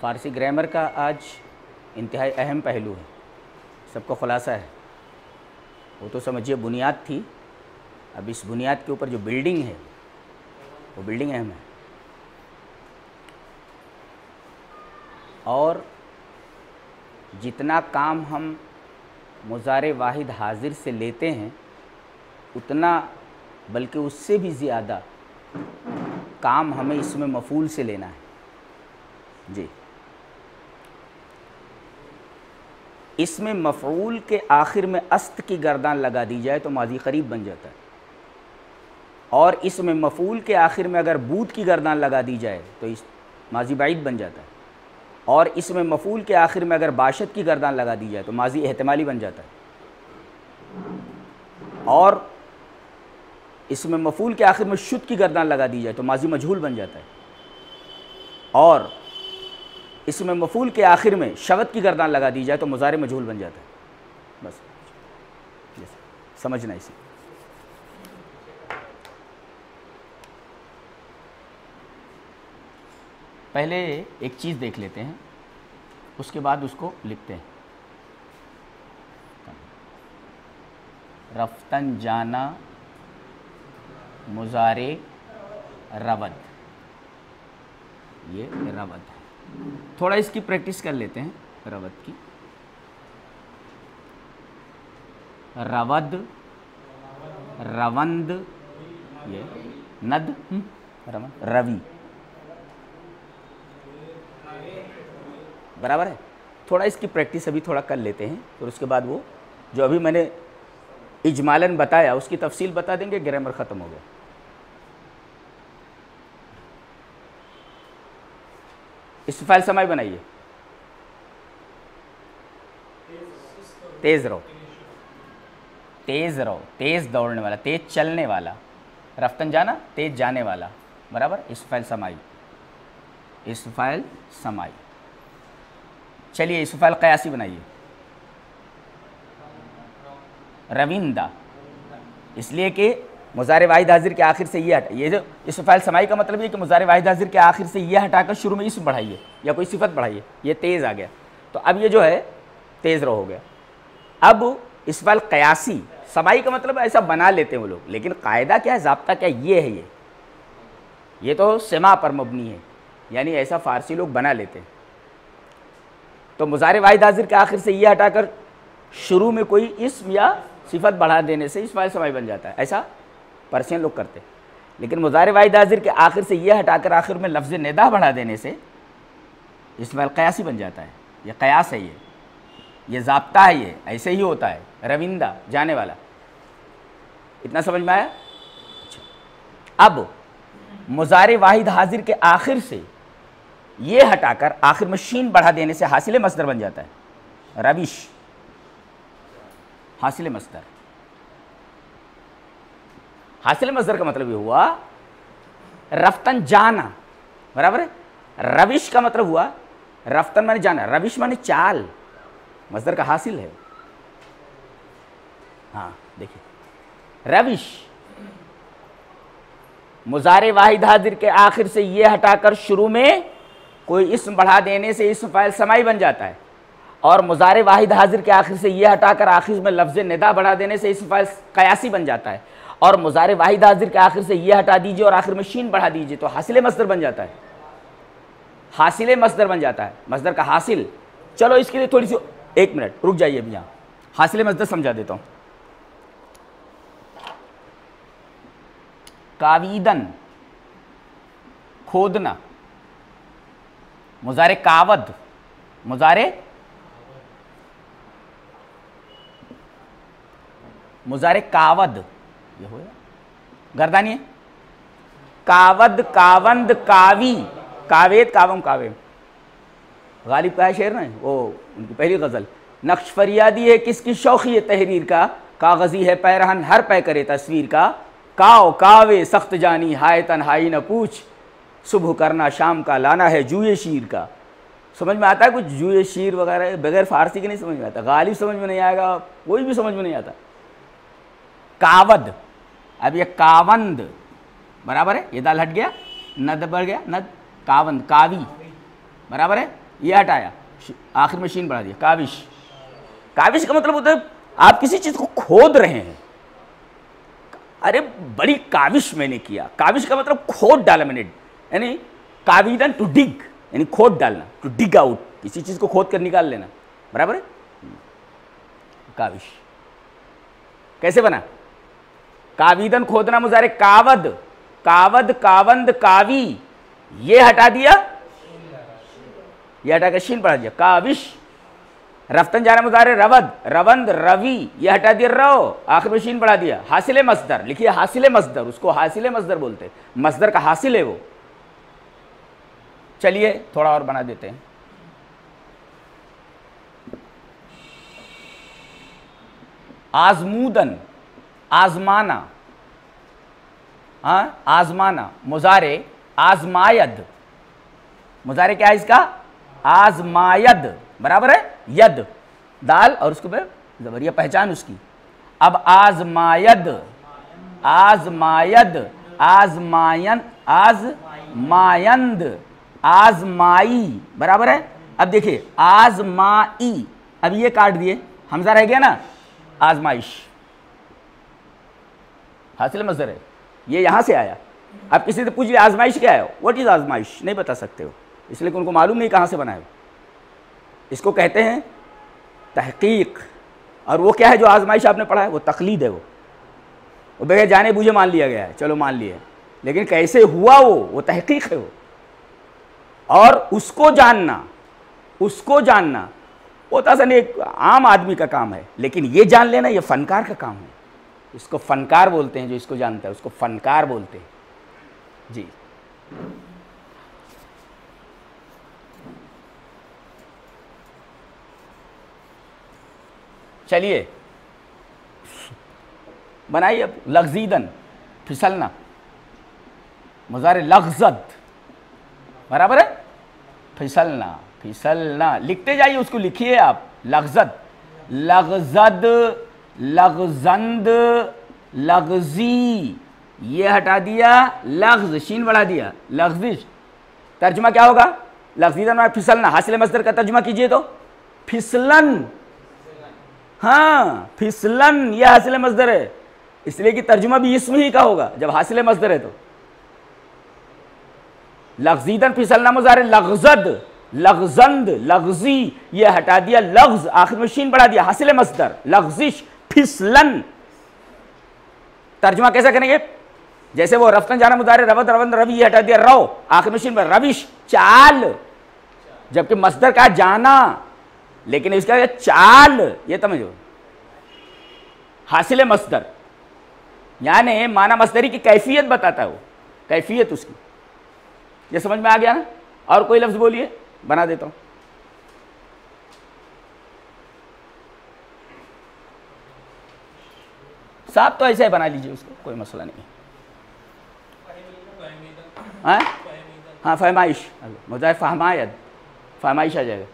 फ़ारसी grammar का आज इंतहाई अहम पहलू है, सबको ख़ुलासा है। वो तो समझिए बुनियाद थी, अब इस बुनियाद के ऊपर जो बिल्डिंग है वो बिल्डिंग अहम है। और जितना काम हम मुज़ारे वाहिद हाजिर से लेते हैं उतना बल्कि उससे भी ज़्यादा काम हमें इसमें मफ़ूल से लेना है। जी, इसमें मफ़ऊल के आखिर में अस्त की गर्दान लगा दी जाए तो माजी करीब बन जाता है, और इसमें मफ़ऊल के आखिर में अगर बूद की गर्दान लगा दी जाए तो इस माजी बाइद बन जाता है, और इसमें मफ़ऊल के आखिर में अगर बाशत की गर्दान लगा दी जाए तो माजी एहतमाली बन जाता है, और इसमें मफ़ऊल के आखिर में शुद की गर्दान लगा दी जाए तो माजी मजहूल बन जाता है, और इसमें मफ़ऊल के आखिर में शवत की गर्दान लगा दी जाए तो मुज़ारे मजहूल बन जाता है। बस समझना इसे। पहले एक चीज़ देख लेते हैं, उसके बाद उसको लिखते हैं। रफ्तन जाना मुज़ारे रवद, ये रवद है। थोड़ा इसकी प्रैक्टिस कर लेते हैं रवद की। रवद, रवंद, ये नद, रवंद, रवि, बराबर है। थोड़ा इसकी प्रैक्टिस अभी थोड़ा कर लेते हैं, और उसके बाद वो जो अभी मैंने इजमालन बताया उसकी तफसील बता देंगे, ग्रामर ख़त्म हो गया। इस्तिफ़ाल समाई बनाइए। तेज़ रहो, तेज़ रहो, तेज़ दौड़ने वाला, तेज़ चलने वाला। रफ्तन जाना, तेज़ जाने वाला, बराबर। इस्तिफ़ाल समाई, इस्तिफ़ाल समाई। चलिए इस्तिफ़ाल क़यासी बनाइए। रविंदा, इसलिए कि मुज़ारे वाहिद हाजिर के आखिर से ये हटा, ये जो इस्तिफ़ाल समाई का मतलब ये कि मुज़ारे वाहिद हाजिर के आखिर से ये हटाकर शुरू में इसम बढ़ाइए या कोई सिफत बढ़ाइए। ये तेज़ आ गया, तो अब ये जो है तेज़ रो हो गया। अब इस्तिफ़ाल क़यासी, समाई का मतलब ऐसा बना लेते हैं वो लोग, लेकिन कायदा क्या है, ज़ाब्ता क्या, ये है। ये तो सिमा पर मबनी है, यानी ऐसा फ़ारसी लोग बना लेते हैं। तो मुज़ारे वाहिद हाजिर के आखिर से ये हटाकर शुरू में कोई इस्म या सिफत बढ़ा देने से इस्तिफ़ाल समाई बन जाता है, ऐसा पर्शियन लोग करते हैं। लेकिन मुज़ारे वाहिद हाजिर के आखिर से ये हटाकर आखिर में लफ्ज़ निदा बढ़ा देने से इस्तिफ़ाल क़यासी बन जाता है। ये क़यास है, ये ज़ाब्ता है, ये ऐसे ही होता है। रविंदा, जाने वाला। इतना समझ में आया? अच्छा, अब मुज़ारे वाहिद हाजिर के आखिर से ये हटाकर आखिर में शीन बढ़ा देने से हासिल मस्दर बन जाता है। रविश, हासिल मस्दर। हासिल मस्दर का मतलब ये हुआ रफ्तन जाना, बराबर है। रविश का मतलब हुआ, रफ्तन माने जाना, रविश माने चाल, मस्दर का हासिल है। हाँ देखिए, रविश मुज़ारे वाहिद हाजिर के आखिर से ये हटाकर शुरू में कोई इस्म बढ़ा देने से इस्म समाई बन जाता है, और मुज़ारे वाहिद हाजिर के आखिर से ये हटाकर आखिर में लफ्ज़ निदा बढ़ा देने से इस्म क़यासी बन जाता है, और मुज़ारे वाहिद हाजिर के आखिर से ये हटा दीजिए और आखिर में शीन बढ़ा दीजिए तो हासिल मस्दर बन जाता है। हासिल मस्दर बन जाता है, मस्दर का हासिल। चलो इसके लिए थोड़ी सी, एक मिनट रुक जाइए, अभी यहाँ हासिल मस्दर समझा देता हूँ। कावीदन, खोदना। मुज़ारे कावद, मुज़ारे कावद, ये हो गर्दानिए। कावद, कावंद, कावी, कावेद, कावम, कावेम। गालिब का है शेर ना, वो उनकी पहली गज़ल। नक्श फरियादी है किसकी शौक़ी तहरीर का, कागज़ी है पैरहन हर पै करे तस्वीर का। काव कावे सख्त जानी हाय तन्हाई न पूछ, सुबह करना शाम का लाना है जूए शीर का। समझ में आता है कुछ? जूए शीर वगैरह बगैर फ़ारसी के नहीं समझ में आता। गालिब समझ में नहीं आएगा, कोई भी समझ में नहीं आता। कावद, अब ये कावंद, बराबर है, ये दाल हट गया, नद बढ़ गया, नद, कावंद, कावी, बराबर है। ये हटाया, आखिर में शीन बढ़ा दिया, काविश। काविश का मतलब होता है आप किसी चीज को खोद रहे हैं। अरे बड़ी काविश मैंने किया, काविश का मतलब खोद डाला मैंने, यानी काविदन टू डिग, यानी खोद डालना, टू डिग आउट, किसी चीज को खोद कर निकाल लेना, बराबर है। काविश कैसे बना? काविदन खोदना मुजारे, कावद, कावद, कावंद, कावी, ये हटा दिया, ये हटा कर शीन पढ़ा दिया, काविश। रफ्तन जाना मुजारे, रवद, रवंद, रवि, ये हटा दिया रो, आखिर में शीन बढ़ा दिया। हासिले मस्दर लिखिए, हासिले मस्दर, उसको हासिले मस्दर बोलते हैं, मस्दर का हासिल है वो। चलिए थोड़ा और बना देते हैं। आजमूदन, आजमाना, हाँ आजमाना, मुजारे आजमायद, मुजारे क्या है इसका? आजमायद, बराबर है, यद दाल और उसके ऊपर जबरिया, पहचान उसकी। अब आजमायद, आजमायद, आजमायन, आजमायंद, आजमाई, बराबर है। अब देखिए आजमाई, अब ये काट दिए, हमजा रह गया ना, आजमाइश, हासिल मज़दर है, ये यहां से आया। अब किसी से पूछ लिया आजमाइश क्या है, व्हाट इज आजमाइश, नहीं बता सकते हो, इसलिए कि उनको मालूम नहीं कहां से बना है। इसको कहते हैं तहकीक। और वो क्या है जो आजमाइश आपने पढ़ा है? वो तकलीद है, वो बगैर जाने बूझे मान लिया गया है, चलो मान लिए, लेकिन कैसे हुआ वो तहकीक है वो। और उसको जानना, उसको जानना वो तो एक आम आदमी का काम है, लेकिन ये जान लेना ये फनकार का काम है। इसको फनकार बोलते हैं, जो इसको जानता है उसको फनकार बोलते हैं जी। चलिए बनाइए अब, लग़ज़ीदन, फिसलना, मुज़ारे लग़ज़द, बराबर है, फिसलना, फिसलना, लिखते जाइए, उसको लिखिए आप, लग़ज़द, लग़ज़द, लग़ज़ंद, लग़ज़ी, ये हटा दिया, लग़्ज़, शीन बढ़ा दिया, लग़ज़िश। तर्जुमा क्या होगा? लग़ज़ीदन में फिसलना, हासिल मस्दर का तर्जुमा कीजिए तो फिसलन, हाँ फिसलन, यह हासिल मस्दर है, इसलिए कि तर्जुमा भी इसमें ही का होगा जब हासिल मस्दर है तो। लग़ज़ीदन फिसलना, मुज़ारे लग़ज़द, लग़ज़ंद, लग़ज़ी, ये हटा दिया, लग़्ज़, आखिर में शीन बढ़ा दिया, हासिल मस्दर, लग़ज़िश, फिसलन। तर्जुमा कैसा करेंगे? जैसे वो रफ्तन जाना मुज़ारे, रवद, रवंद, रवि, ये हटा दिया, रव, आखिर में शीन बढ़ा, रविश, चाल, जबकि मस्दर का जाना, लेकिन इसका चाल, ये समझो, हासिल मस्दर, यानी माना मस्दरी की कैफियत बताता है वो, कैफियत उसकी। ये समझ में आ गया ना? और कोई लफ्ज बोलिए, बना देता हूं। साहब तो ऐसे ही बना लीजिए उसको, कोई मसला नहीं। हाँ फहमाइश, मुझे फहमायद, फहमाइश आ जाएगा।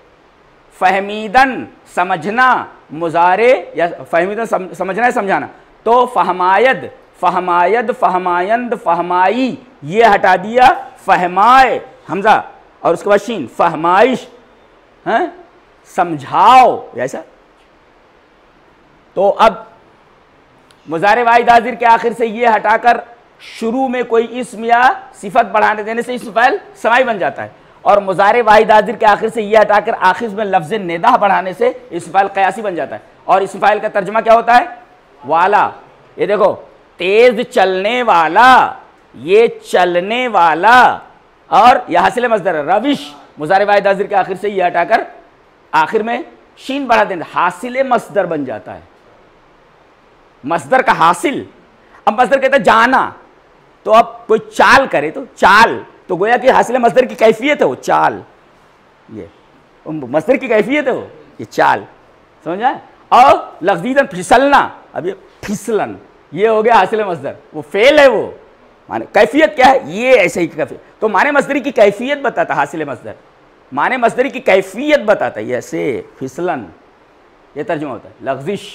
फहमीदन समझना, मुजारे या फहमीदन समझना है, समझाना, तो फहमायद, फहमायद, फहमायंद, फहमाई, ये हटा दिया, फहमाए, हमजा और उसके बाद शीन, फहमाइश, हैं समझाओ, ऐसा। तो अब मुज़ारे वाहिद हाज़िर के आखिर से ये हटाकर शुरू में कोई इस्म या सिफत बढ़ाने देने से इस्म फ़ाइल समाई बन जाता है, और मुज़ारे वाहिद हाज़िर के आखिर से ये हटाकर आखिर में लफ्ज़ निदा बढ़ाने से इस्म फ़ाइल क़यासी बन जाता है। और इस्म फ़ाइल का तर्जुमा क्या होता है? वाला। ये देखो, तेज चलने वाला, ये चलने वाला, और यह हासिल मस्दर है, रविश, मुज़ारे वाहिद हाज़िर के आखिर से ये हटाकर आखिर में शीन बढ़ा देना, हासिल मस्दर बन जाता है, मस्दर का हासिल। अब मस्दर कहता है जाना, तो अब कोई चाल करे तो चाल, तो गोया कि हासिल मस्दर की कैफियत है वो चाल, ये मस्दर की कैफियत है वो, ये चाल, समझा? और लग़ज़ीदन फिसलना, अब ये फिसलन, ये हो गया हासिल मस्दर, वो फेल है वो, माने कैफियत क्या है? ये ऐसे ही कैफियत, तो माने मस्दरी की कैफियत बताता हासिल मस्दर, माने मस्दरी की कैफियत बताता है, ऐसे फिसलन, ये तर्जुमा होता है। लग़ज़िश,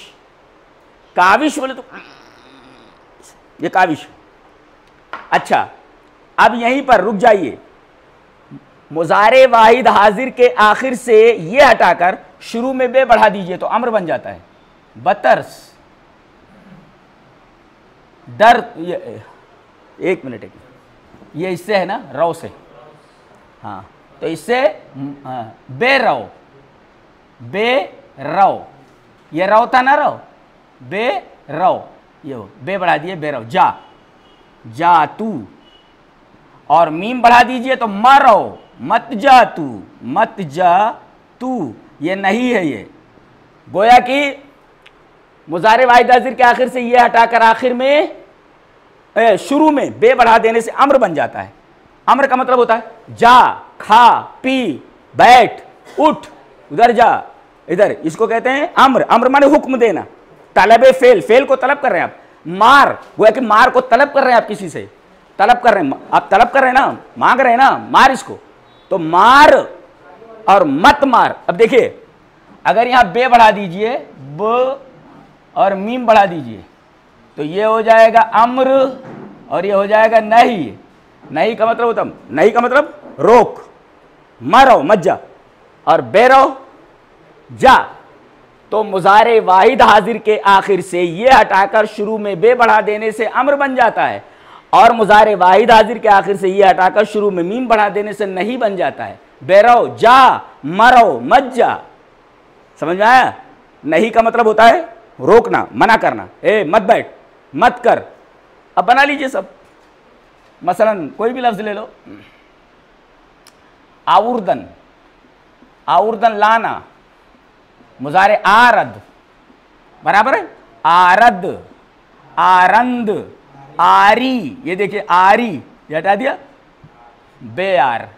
काविश बोले तो ये काविश। अच्छा, अब यहीं पर रुक जाइए, मुजारे वाहिद हाजिर के आखिर से ये हटाकर शुरू में बे बढ़ा दीजिए तो अम्र बन जाता है। बतर्स डर, ये एक मिनट ये इससे है ना, रौ से, हाँ तो इससे बे रौ, बे रौ, ये रौ था ना, रौ बे रौ, ये बे बढ़ा दिए बे रौ, जा जा तू, और मीम बढ़ा दीजिए तो मरो, मत जा तू, मत जा तू, ये नहीं है। ये गोया कि मुजारे वाहिद हाजिर के आखिर से ये हटाकर आखिर में शुरू में बे बढ़ा देने से अम्र बन जाता है। अम्र का मतलब होता है जा, खा, पी, बैठ, उठ, उधर जा, इधर, इसको कहते हैं अम्र। अम्र माने हुक्म देना, तलबे फेल, फेल को तलब कर रहे हैं आप। मार, गोया कि मार को तलब कर रहे हैं आप, किसी से तलब कर रहे हैं आप, तलब कर रहे हैं ना, मांग रहे हैं ना, मार इसको, तो मार और मत मार। अब देखिए अगर यहां बे बढ़ा दीजिए, ब और मीम बढ़ा दीजिए तो ये हो जाएगा अम्र और ये हो जाएगा नहीं। नहीं का मतलब होता, नहीं का मतलब रोक, मरो मत जा, और बेरो जा। तो मुजारे वाहिद हाजिर के आखिर से ये हटाकर शुरू में बे बढ़ा देने से अम्र बन जाता है, और मुजारे वाहिद हाजिर के आखिर से ये हटाकर शुरू में मीम बढ़ा देने से नहीं बन जाता है। बेरो जा, मरो मत जा। समझ में आया? नहीं का मतलब होता है रोकना, मना करना, ए मत बैठ, मत कर। अब बना लीजिए सब, मसलन कोई भी लफ्ज ले लो, आउर्दन, आउर्दन लाना, मुजारे आरद, बराबर है, आरद, आरंद, आरी, ये देखिए आरी, ये हटा दिया, बेयार,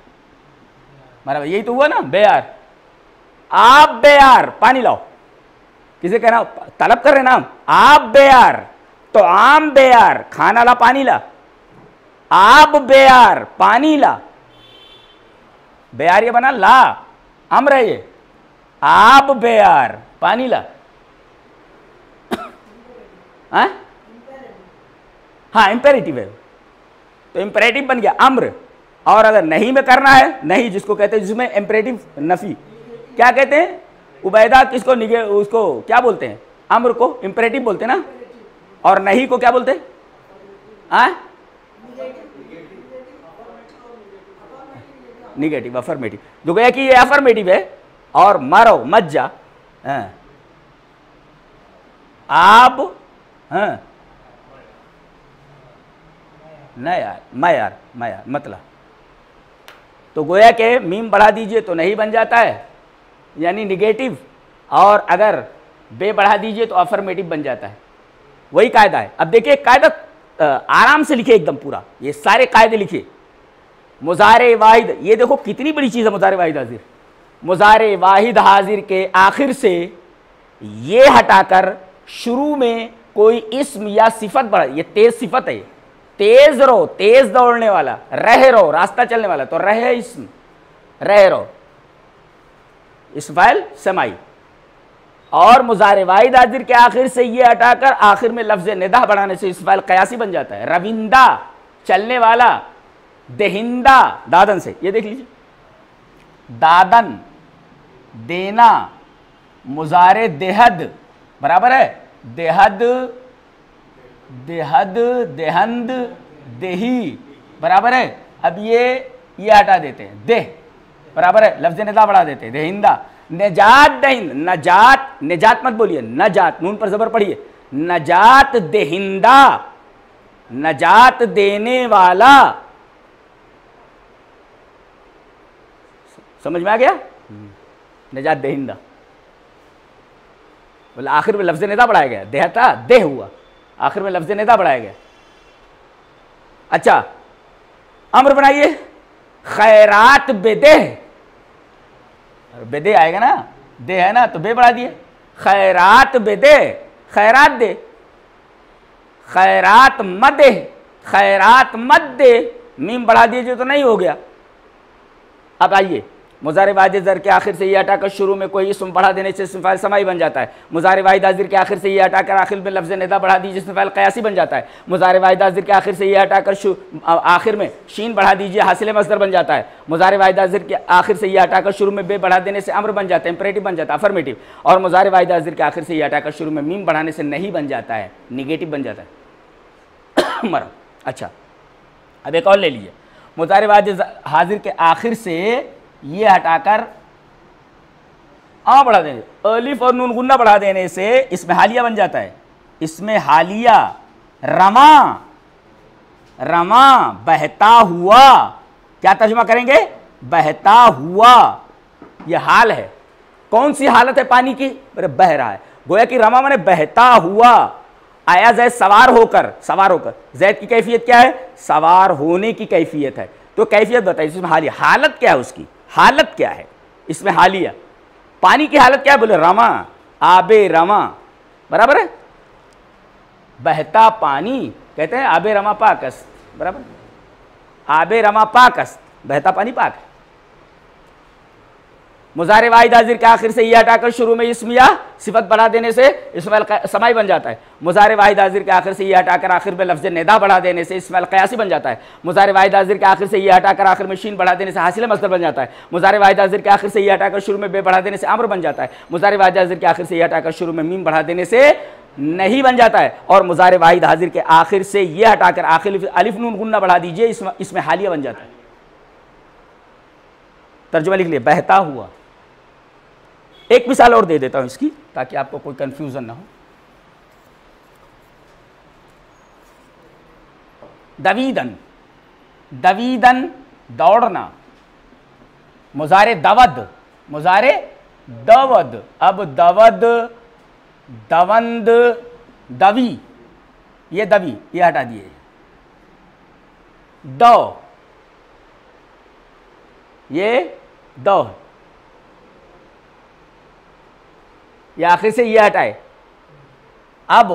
बराबर, यही तो हुआ ना, बेयार। आप बेयार, पानी लाओ, किसे कहना, तलब कर रहे ना हम, आप बेयार, तो आम बेयार, खाना ला, पानी ला, आप बेयार, पानी ला, बेयार ये बना ला, अम्र है ये, आप बेयार, पानी ला। हाँ इंपेरेटिव है, तो इंपेरेटिव बन गया अम्र। और अगर नहीं में करना है, नहीं जिसको कहते हैं, जिसमें इंपेरेटिव नफी, क्या कहते हैं उबैदा, किसको निगे, उसको क्या बोलते हैं, अम्र को इंपेरेटिव बोलते हैं ना, और नहीं को क्या बोलते हैं, निगेटिव, अफर्मेटिव। जो कहे कि ये अफर्मेटिव है, और मारो मत जा, आप, न यार, मैं यार, मैं यार, मतलब, तो गोया के मीम बढ़ा दीजिए तो नहीं बन जाता है, यानी निगेटिव, और अगर बे बढ़ा दीजिए तो अफर्मेटिव बन जाता है। वही कायदा है। अब देखिए कायदा आराम से लिखे, एकदम पूरा, ये सारे कायदे लिखे। मुजारे वाहिद, ये देखो कितनी बड़ी चीज़ है मुजारे वाहिद हाजिर। मुजारे वाहिद हाजिर के आखिर से ये हटाकर शुरू में कोई इस्म या सिफत बढ़ा, ये तेज सिफत है, तेज रहो, तेज दौड़ने वाला, रह रहो, रास्ता चलने वाला, तो रह इस्म, रह रहो, इसफाइल समाई। और मुजारे वाहिद हाजिर के आखिर से ये हटाकर आखिर में लफ्ज निदा बढ़ाने से इसफाइल कयासी बन जाता है। रविंदा, चलने वाला, देहिंदा, दादन से, ये देख लीजिए, दादन, देना, मुजारे देहद, बराबर है, देहद, देहद, देहंद, देही, बराबर है। अब ये हटा देते हैं, देह, बराबर है, लफ्ज निदा बढ़ा देते हैं, देहिंदा, नजात, देहिंद, नजात, निजात मत बोलिए, नजात, नून पर जबर पढ़िए, नजात देहिंदा, नजात देने वाला। समझ में आ गया? नजात देहिंदा, बोले आखिर में लफ्ज निदा बढ़ाया गया, देह था, देह हुआ, आखिर में लफ्ज निदा बढ़ाया गया। अच्छा अम्र बनाइए, खैरात बेदेह, बेदे आएगा ना, दे है ना, तो बे बढ़ा दिए, खैरात बेदे, खैरात दे, खैरात मत दे, खैरात मत दे, मीम बढ़ा दीजिए तो नहीं हो गया। अब आइए मुज़ारे वाहिद ज़र के आखिर से ये हटाकर शुरू में कोई इसम बढ़ा देने से इसम फ़ाइल समाई बन जाता है। मुज़ारे वाहिद हाज़िर के आखिर से ये हटाकर आखिर में लफ्ज़ निदा बढ़ा दीजिए, इसम फ़ाइल क़यासी बन जाता है। मुज़ारे वाहिद हाज़िर के आखिर से ये हटाकर आखिर में शीन बढ़ा दीजिए, हासिल मस्दर बन जाता है। मुज़ारे वाहिद हाज़िर के आखिर से ये हटाकर शुरू में बे बढ़ा देने से अम्र बन जाता है, इंपरेटिव बन जाता है, अफर्मेटिव। और मुज़ारे वाहिद हाज़िर के आखिर से ये हटाकर शुरू में मीम बढ़ाने से नहीं बन जाता है, निगेटिव बन जाता है। मरा। अच्छा, अब एक और ले लीजिए। मुज़ारे वाहिद हाज़िर के आखिर से ये हटाकर बढ़ा देने, अलिफ और नून गुन्ना बढ़ा देने से इसमें हालिया बन जाता है। इसमें हालिया, रमा, रमा बहता हुआ, क्या तर्जुमा करेंगे? बहता हुआ। यह हाल है। कौन सी हालत है पानी की? बह रहा है। गोया कि रमा माने बहता हुआ। आया जैद सवार होकर, सवार होकर। जैद की कैफियत क्या है? सवार होने की कैफियत है। तो कैफियत बताइए इसमें हालिया, हालत क्या है उसकी? हालत क्या है इसमें? हालिया, पानी की हालत क्या है? बोले रमा, आबे रमा, बराबर है। बहता पानी कहते हैं आबे रमा पाकस्त, बराबर। आबे रमा पाकस्त, बहता पानी पाक है। मुज़ारे वाहिद हाज़िर के आखिर से ये हटाकर शुरू में इस्म या सिफत बढ़ा देने से इस्माइल समाई बन जाता है। मुज़ारे वाहिद हाज़िर के आखिर से ये हटाकर आखिर में लफ्ज़ निदा बढ़ा देने से इस्माइल क़यासी बन जाता है। मुज़ारे वाहिद हाज़िर के आखिर से ये हटाकर आखिर में शीन बढ़ा देने से हासिल मस्दर बन जाता है। मुज़ारे वाहिद हाज़िर के आखिर से ये हटाकर शुरू में बे बढ़ा देने से अम्र बन जाता है। मुज़ारे वाहिद हाज़िर के आखिर से ये हटाकर शुरू में मीम बढ़ा देने से नहीं बन जाता है। और मुज़ारे वाहिद हाज़िर के आखिर से ये हटाकर आखिर अलिफ नून गुन्ना बढ़ा दीजिए, इसमें हालिया बन जाता है। तर्जुमा लिख लिए, बहता हुआ। एक मिसाल और दे देता हूं इसकी, ताकि आपको कोई कंफ्यूजन ना हो। दवीदन, दवीदन दौड़ना। मुज़ारे दवद, मुज़ारे दवद। अब दवद, दवंद, दवी, ये दवी, ये हटा दिए। दौ, ये दौ, ये आखिर से ये हटाए। अब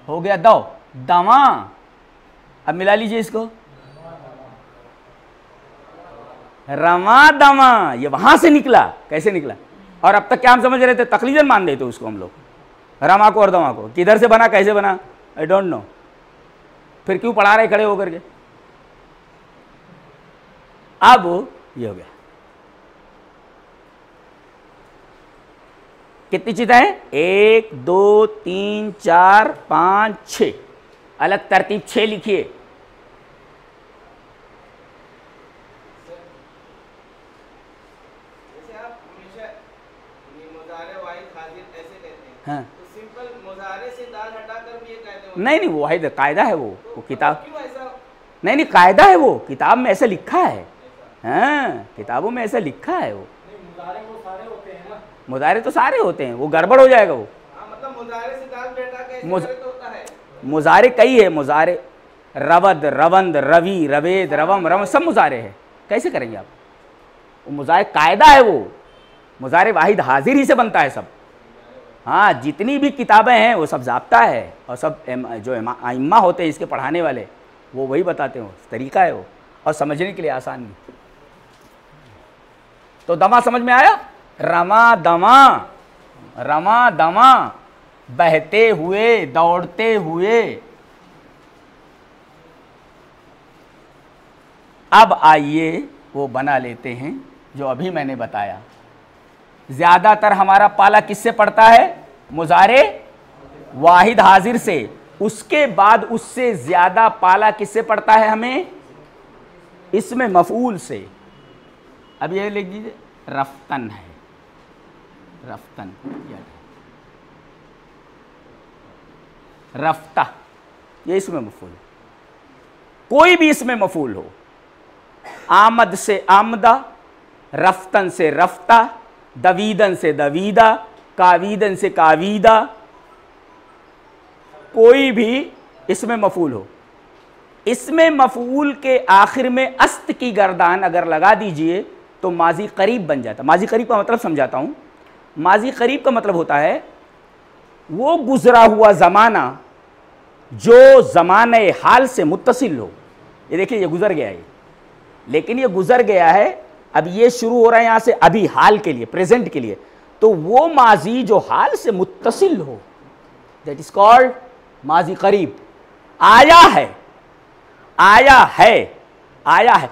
हो गया दौ, दवा। अब मिला लीजिए इसको, रमा दमा, ये वहां से निकला। कैसे निकला? और अब तक क्या हम समझ रहे थे? तकलीदन मान देते उसको हम लोग, रमा को और दमा को। किधर से बना, कैसे बना, आई डोंट नो। फिर क्यों पढ़ा रहे खड़े होकर के? अब ये हो गया। कितनी चीजें हैं? 1 2 3 4 5 6, अलग तरतीब 6 लिखिए। जैसे आप हमेशा मुज़ारे वाहिद हाज़िर ऐसे कहते हैं, हाँ। तो सिंपल मुज़ारे से दाल हटाकर भी ये कहते हैं। नहीं, वो वाहिद कायदा है। वो किताब, क्यों ऐसा? नहीं कायदा है, वो किताब में ऐसा लिखा है। हाँ, किताबों में ऐसा लिखा है। वो मुज़ारे वो सारे होते हैं ना, मुज़ारे तो सारे होते हैं, वो गड़बड़ हो जाएगा वो। हाँ, मतलब मुज़ारे से दाल हटा के ऐसे तो होता है। मुज़ारे कई है, मुज़ारे रवद, रवंद, रवि, रवेद, रवम, रम, सब मुज़ारे है। कैसे करेंगे आप? वो मुज़ारे कायदा है, वो मुज़ारे वाहिद हाजिर ही से बनता है सब। हाँ, जितनी भी किताबें हैं वो सब ज़ाब्ता है, और सब जो आइम्मा होते हैं इसके पढ़ाने वाले, वो वही बताते हो, तरीका है वो, और समझने के लिए आसान भी। तो दमा समझ में आया? रमा दमा, रमा दमा, बहते हुए, दौड़ते हुए। अब आइए वो बना लेते हैं जो अभी मैंने बताया। ज्यादातर हमारा पाला किससे पड़ता है? मुज़ारे वाहिद हाजिर से। उसके बाद उससे ज्यादा पाला किससे पड़ता है हमें? इसमें मफूल से। अब ये लिख दीजिए, रफ्तन है, रफ्तन, रफ्ता, ये इसमें मफूल है। कोई भी इसमें मफूल हो, आमद से आमदा, रफ्तन से रफ्ता, दवीदन से दवीदा, कावीदन से कावीदा, कोई भी इसमें मफूल हो। इसमें मफूल के आखिर में अस्त की गर्दान अगर लगा दीजिए तो माजी करीब बन जाता। माजी करीब का मतलब समझाता हूं। माजी करीब का मतलब होता है वो गुजरा हुआ ज़माना जो ज़माने हाल से मुत्तसिल हो। ये देखिए, ये गुजर गया है, लेकिन ये गुजर गया है अब ये शुरू हो रहा है यहां से अभी, हाल के लिए, प्रेजेंट के लिए, तो वो माजी जो हाल से मुत्तसिल हो, दैट इज कॉल्ड माजी करीब। आया है, आया है, आया है,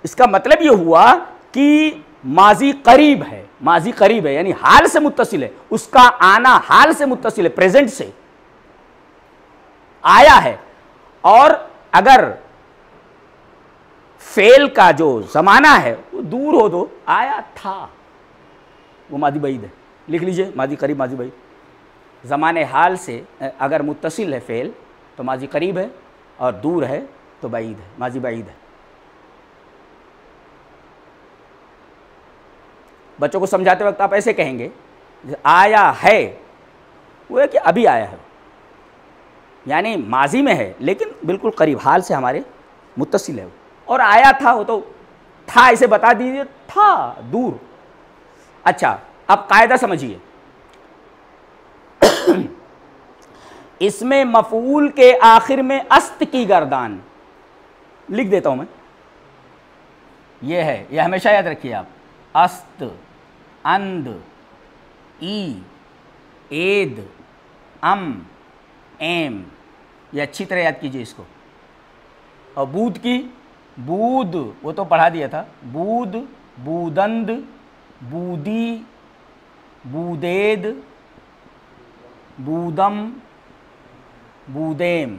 इसका मतलब ये हुआ कि माजी करीब है, माजी करीब है यानी हाल से मुत्तसिल है, उसका आना हाल से मुत्तसिल है, प्रेजेंट से आया है। और अगर फेल का जो जमाना है वो दूर हो तो आया था, वो माजी बईद है। लिख लीजिए माजी करीब, माजी बईद। ज़माने हाल से अगर मुत्तसिल है फेल तो माजी करीब है, और दूर है तो बईद है, माजी बईद है। बच्चों को समझाते वक्त आप ऐसे कहेंगे, आया है वो है कि अभी आया है, यानी माजी में है लेकिन बिल्कुल करीब, हाल से हमारे मुत्तसिल है। और आया था वो तो था, इसे बता दीजिए, था दूर। अच्छा, अब कायदा समझिए, इसमें मफूल के आखिर में अस्त की गर्दान, लिख देता हूं मैं, ये है, ये हमेशा याद रखिए आप, अस्त, अंद, ई, एद, एम, ये अच्छी तरह याद कीजिए इसको। और बूद की, बूद वो तो पढ़ा दिया था, बूद, बूदंद, बूदी, बूदेद, बूदम, बूदेम।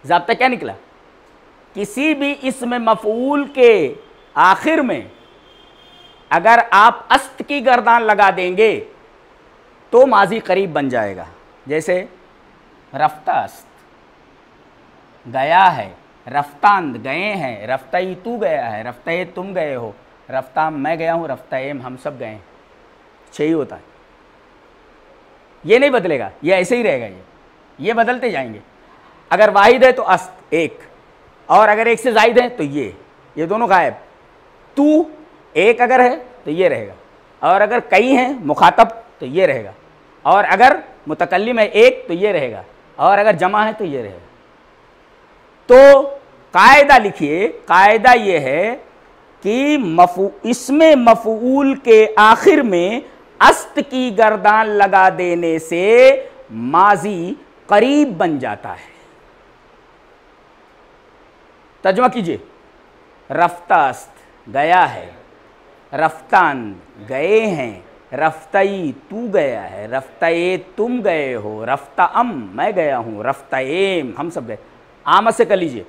ज़ाब्ता क्या निकला? किसी भी इसमें मफूल के आखिर में अगर आप अस्त की गर्दान लगा देंगे तो माजी करीब बन जाएगा। जैसे रफ्ता अस्त, गया है, रफ्तांद गए हैं, रफ्ताई तू गया है, रफ्ताए तुम गए हो, रफ्ता मैं गया हूँ, रफ्ताएम हम सब गए हैं, छह ही होता है, ये नहीं बदलेगा, ये ऐसे ही रहेगा, ये बदलते जाएंगे। अगर वाहिद है तो अस्त एक, और अगर एक से जायद है तो ये दोनों गायब। तू एक अगर है तो ये रहेगा, और अगर कई हैं मुखातब तो ये रहेगा, और अगर मुतकल्लिम है एक तो ये रहेगा, और अगर जमा है तो ये रहेगा। तो कायदा लिखिए, कायदा ये है कि इसमें मफूल के आखिर में अस्त की गर्दान लगा देने से माजी करीब बन जाता है। तर्जुमा कीजिए, रफ्ता अस्त गया है, रफ्तान गए हैं, रफ्ताई तू गया है, रफ्ताए तुम गए हो, रफ्ता मैं गया हूँ, रफ्ताएम हम सब गए। आमद से कर लीजिए,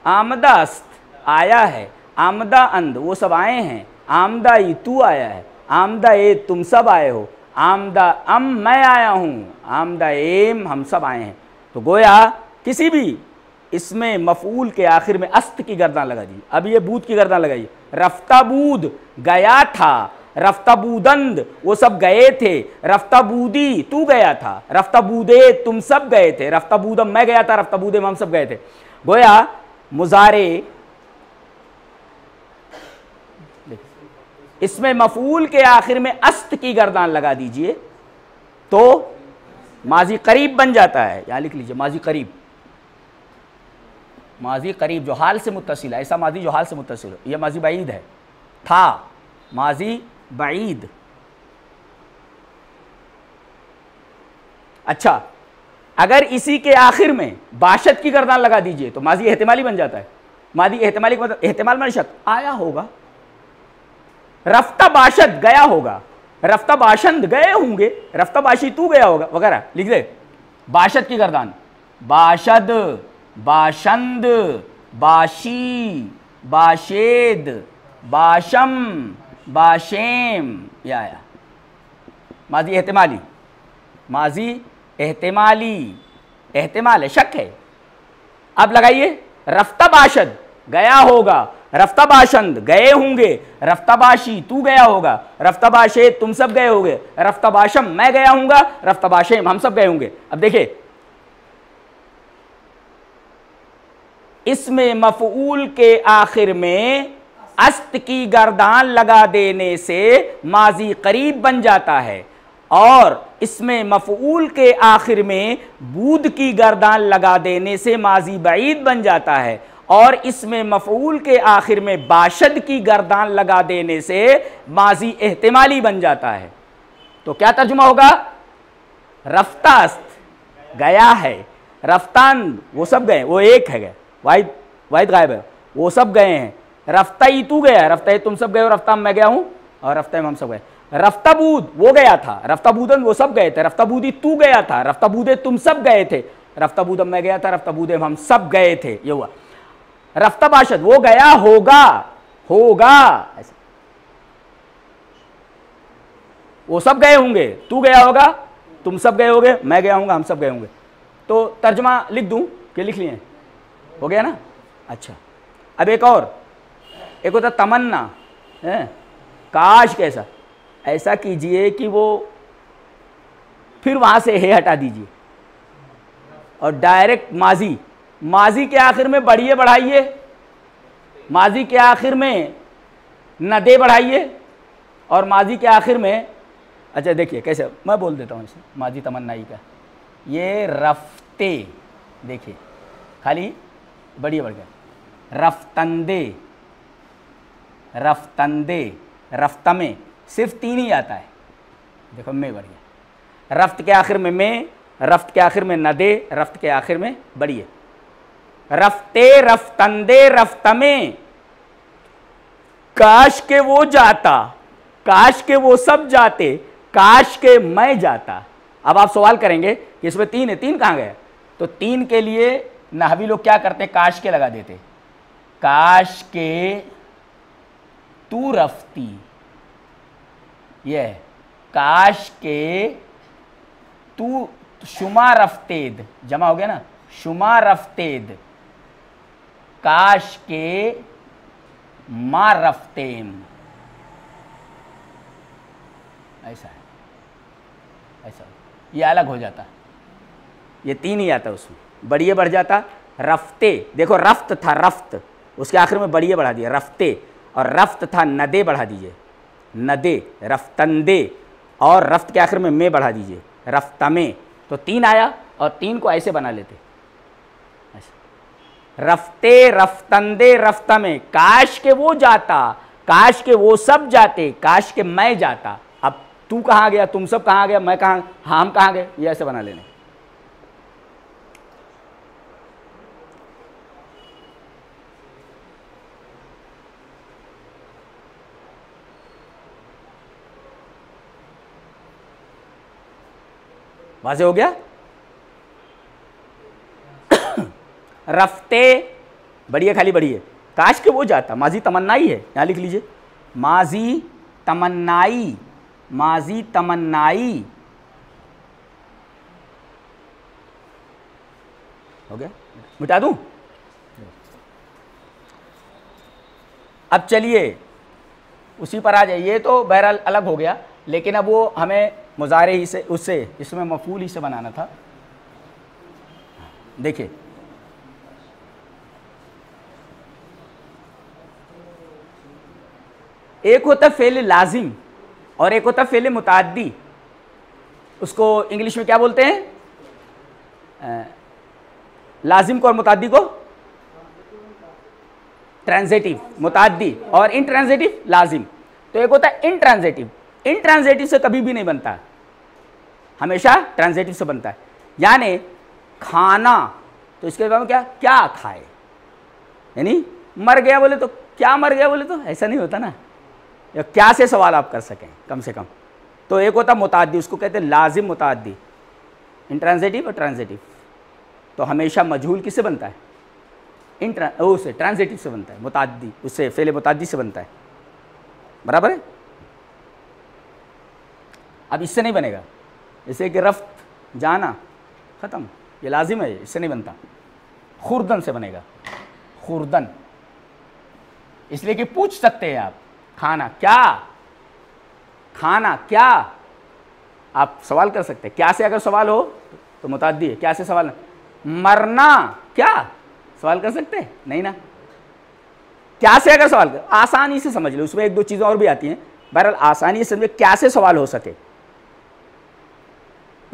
आमदा अस्त आया है, आमदा अंद वो सब आए हैं, आमदा ई तू आया है, आमदा ए तुम सब आए हो, आमदा मैं आया हूँ, आमदा एम हम सब आए हैं। तो गोया किसी भी इसमें मफूल के आखिर में अस्त की गर्दान लगा दी। अब ये बूद की गर्दान लगाइए, रफ्ता बूद गया था, रफ्ता बूदंद वो सब गए थे, रफ्ता बूदी तू गया था, रफ्ता बूदे तुम सब गए थे, रफ्ता बूदम मैं गया था, रफ्ता बूदे हम सब गए थे। गोया मुजारे इसमें मफूल के आखिर में अस्त की गर्दान लगा दीजिए तो माजी करीब बन जाता है। यहां लिख लीजिए माजी करीब, माजी करीब जो हाल से मुत्तसिल है, ऐसा माजी जो हाल से मुत्तसिल हो। यह माजी बाईद है, था माजी बाईद। अच्छा, अगर इसी के आखिर में बाशत की गर्दान लगा दीजिए तो माजी एहतिमाली बन जाता है। माजी एहतिमाली मतलब एहतिमाल में शक आया होगा, रफ्ता बाशद गया होगा, रफ्ता बाशंद गए होंगे, रफ्ता बाशी तू गया होगा वगैरह लिख दे। बाशद की गर्दान, बाशद, बाशंद, बाशी, बाशेद, बाशम, बाशेम, यह आया माजी एहतिमाली। माजी एहतिमाली, एहतिमाल है, शक है। अब लगाइए रफ्ता बाशद गया होगा, रफ्ता बाशंद गए होंगे, रफ्ता बाशी तू गया होगा, रफ्ता बाशे तुम सब गए होंगे, रफ्ता बाशम मैं गया हूंगा, रफ्ता बाशेम हम सब गए होंगे। अब देखिए इसमें मफऊल के आखिर में अस्त की गर्दान लगा देने से माजी करीब बन जाता है, और इसमें मफऊल के आखिर में बूद की गर्दान लगा देने से माजी बईद बन जाता है, और इसमें मफऊल के आखिर में बाशद की गर्दान लगा देने से माजी एहतिमाली बन जाता है। तो क्या तर्जुमा होगा? रफ्तास्त गया है, रफ्तान वो सब गए, वो एक है, वाहिद वाहिद गायब है, वो सब गए हैं। रफ्ताई तू गया, रफ्ताई तुम सब गए हो, रफ्ता मैं गया हूं, और रफ्ता हम सब गए। रफ्ताबूद वो गया था, रफ्ताबूदन वो सब गए थे, रफ्ताबूदी तू गया था, रफ्ताबूदे तुम सब गए थे, रफ्ताबूदम मैं गया था, रफ्ताबूदे हम सब गए थे, ये हुआ। रफ्ता बाशद वो गया होगा, होगा ऐसा, वो सब गए होंगे, तू गया होगा, तुम सब गए होगे, मैं गया हूंगा, हम सब गए होंगे। तो तर्जुमा लिख दूं कि लिख लिए? हो गया ना? अच्छा, अब एक और, एक होता तमन्ना है, काश कैसा, ऐसा कीजिए कि वो फिर वहां से हे हटा दीजिए और डायरेक्ट माजी, माजी के आखिर में बढ़िए बढ़ाइए, माजी के आखिर में नदे बढ़ाइए, और माजी के आखिर में, अच्छा देखिए कैसे मैं बोल देता हूँ इसे, माजी तमन्नाई का, ये रफ्ते, देखिए खाली बढ़िया बढ़ गया, रफ्तंदे, रफ्तंदे, रफ्तमे, सिर्फ 3 ही आता है, देखो में बढ़ गया, रफ्त के आखिर में में, रफ्त के आखिर में नदे, रफ्त के आखिर में बढ़िए, रफ्ते, रफ्तंदे, रफ्तमे, काश के वो जाता, काश के वो सब जाते, काश के मैं जाता। अब आप सवाल करेंगे कि इसमें 3 है, 3 कहाँ गए? तो 3 के लिए नहवी लोग क्या करते हैं, काश के लगा देते, काश के तू रफ्ती, ये काश के तू शुमा रफ्तेद, जमा हो गया ना, शुमा रफ्तेद, काश के मा रफ्तेम, ऐसा है, ऐसा ये अलग हो जाता, ये 3 ही आता उसमें, बढ़िए बढ़ जाता, रफ्ते, देखो रफ्त था, रफ्त उसके आखिर में बढ़िए बढ़ा दिया, रफ्ते, और रफ्त था नदे बढ़ा दीजिए, नदे, रफ्तंदे, और रफ्त के आखिर में में बढ़ा दीजिए, रफ्तमे, तो 3 आया, और 3 को ऐसे बना लेते, रफ्ते, रफ्तंदे, रफ्तमे, काश के वो जाता, काश के वो सब जाते, काश के मैं जाता। अब तू कहाँ गया, तुम सब कहाँ गया, मैं कहाँ, हम कहाँ गए, ये ऐसे बना लेने। वाज़े हो गया? रफ्ते बढ़िए, खाली बढ़िए, काश के वो जाता, माजी तमन्नाई है, यहाँ लिख लीजिए, माजी तमन्नाई, माजी तमन्नाई, हो गया, मिटा दूं? अब चलिए उसी पर आ जाइए, तो बहरहाल अलग हो गया, लेकिन अब वो हमें मुजारे ही से, उससे इसमें मफूल ही से बनाना था। देखिए एक होता फेल लाजिम और एक होता फेल मुताद्दी, उसको इंग्लिश में क्या बोलते हैं? लाजिम को और मुताद्दी को ट्रांजिटिव, मुताद्दी और इंट्रांजिटिव लाजिम। तो एक होता है इंट्रांजिटिव, इंट्रांजिटिव से कभी भी नहीं बनता, हमेशा ट्रांजिटिव से बनता है। यानी खाना, तो इसके बाद में क्या, क्या खाए, यानी मर गया बोले तो क्या, मर गया बोले तो ऐसा नहीं होता ना, या क्या से सवाल आप कर सकें कम से कम। तो एक होता मुताद्दी, उसको कहते हैं लाजिम मुताद्दी, इंट्रांजिटिव और ट्रांजिटिव। तो हमेशा मजहूल किससे बनता है? उससे ट्रांजिटिव से बनता है, मुताद्दी उससे फेले मुताद्दी से बनता है, बराबर है। अब इससे नहीं बनेगा, जैसे कि रफ्त जाना ख़त्म, ये लाजिम है, इससे नहीं बनता, खुर्दन से बनेगा, खुर्दन। इसलिए कि पूछ सकते हैं आप, खाना क्या, खाना क्या, आप सवाल कर सकते हैं। क्या से अगर सवाल हो तो मुताद्दी है, क्या से सवाल नहीं। मरना क्या, सवाल कर सकते हैं? नहीं ना। क्या से अगर सवाल कर, आसानी से समझ लो, उसमें एक दो चीज़ें और भी आती हैं, बहरहाल आसानी से समझे क्या से सवाल हो सके।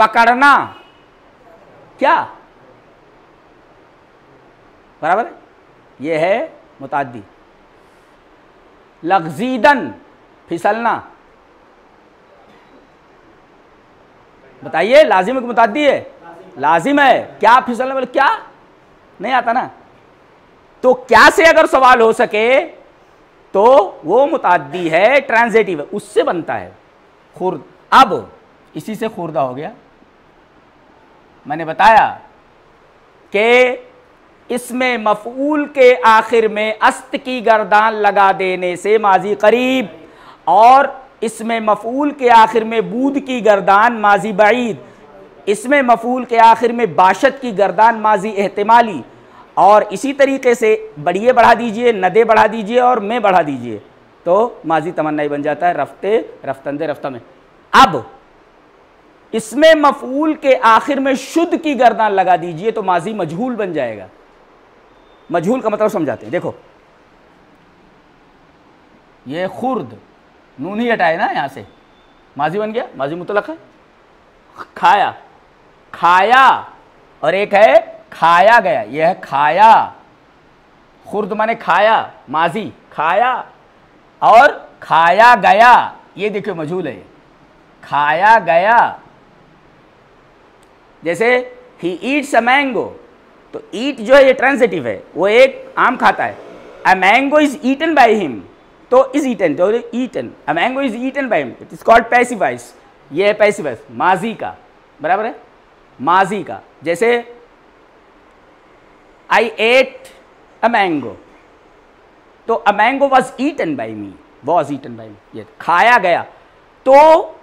पकड़ना, क्या बराबर है, ये है मुताद्दी। लग़ज़ीदन, फिसलना, बताइए लाजिम है कि मुताद्दी है? लाजिम है। क्या फिसलना, बोले क्या, नहीं आता ना। तो क्या से अगर सवाल हो सके तो वो मुताद्दी है, ट्रांजिटिव है, उससे बनता है खुर्द। अब इसी से खुर्दा हो गया। मैंने बताया कि इसमें मफऊल के आखिर में अस्त की गर्दान लगा देने से माजी करीब, और इसमें मफऊल के आखिर में बूद की गर्दान माजी बईद, इसमें मफऊल के आखिर में बाशत की गर्दान माजी एहतिमाली, और इसी तरीके से बढ़िए बढ़ा दीजिए, नदे बढ़ा दीजिए और में बढ़ा दीजिए तो माजी तमन्नाई बन जाता है, रफ्ते, रफ्तंदे, रफ्ता में। अब इसमें मफऊल के आखिर में शुद्ध की गर्दान लगा दीजिए तो माजी मजहूल बन जाएगा। मजहूल का मतलब समझाते हैं, देखो ये खुर्द, नून ही हटाए ना यहां से, माजी बन गया, माजी मुतलक है। खाया, खाया, और एक है खाया गया, यह है खाया। खुर्द माने खाया, माजी खाया, और खाया गया, ये देखिए मजहूल है, खाया गया। जैसे ही ईट्स अ मैंगो, तो ईट जो है ये ट्रांजिटिव है, वो एक आम खाता है। A mango is eaten by him, तो इज ईटन, तो eaten, a mango is eaten by him, it is called passive voice, ये है पैसिव वॉइस माजी का, बराबर है, माजी का। जैसे आई एट अ मैंगो, तो a mango was eaten by me, was eaten by me, ये खाया गया। तो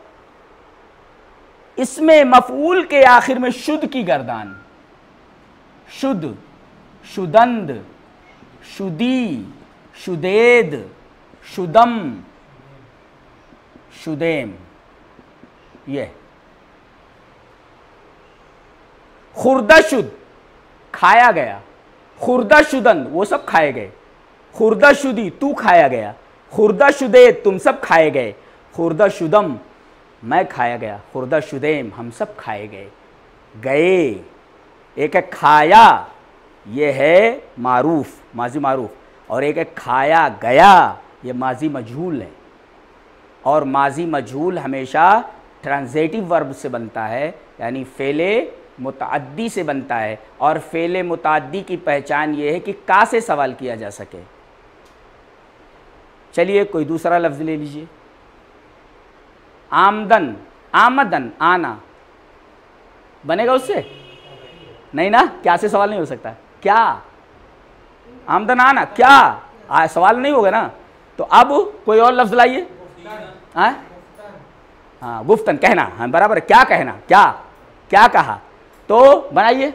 इसमें मफऊल के आखिर में शुद्ध की गर्दान, शुद्ध, शुदंद, शुदी, शुदेद, शुदम, शुदेम, ये खुर्दा शुद्ध, खाया गया, खुर्दा शुदंद, वो सब खाए गए, खुर्दा शुदी, तू खाया गया, खुर्दा शुदेद, तुम सब खाए गए, खुर्दा शुदम, मैं खाया गया, खुर्दा शुदेम, हम सब खाए गए, गए। एक है खाया, ये है मारूफ, माजी मारूफ, और एक है खाया गया, ये माजी मजहूल है। और माजी मजहूल हमेशा ट्रांजिटिव वर्ब से बनता है, यानी फेले मुतअद्दी से बनता है। और फेले मुतअद्दी की पहचान ये है कि का से सवाल किया जा सके। चलिए कोई दूसरा लफ्ज़ ले लीजिए, आमदन, आमदन, आना, बनेगा उससे? नहीं ना, क्या से सवाल नहीं हो सकता, क्या, आमदन आना, क्या सवाल नहीं होगा ना। तो अब कोई और लफ्ज़ लाइए, हाँ गुफ्तन, कहना, हाँ बराबर, क्या कहना, क्या, क्या कहा, तो बनाइए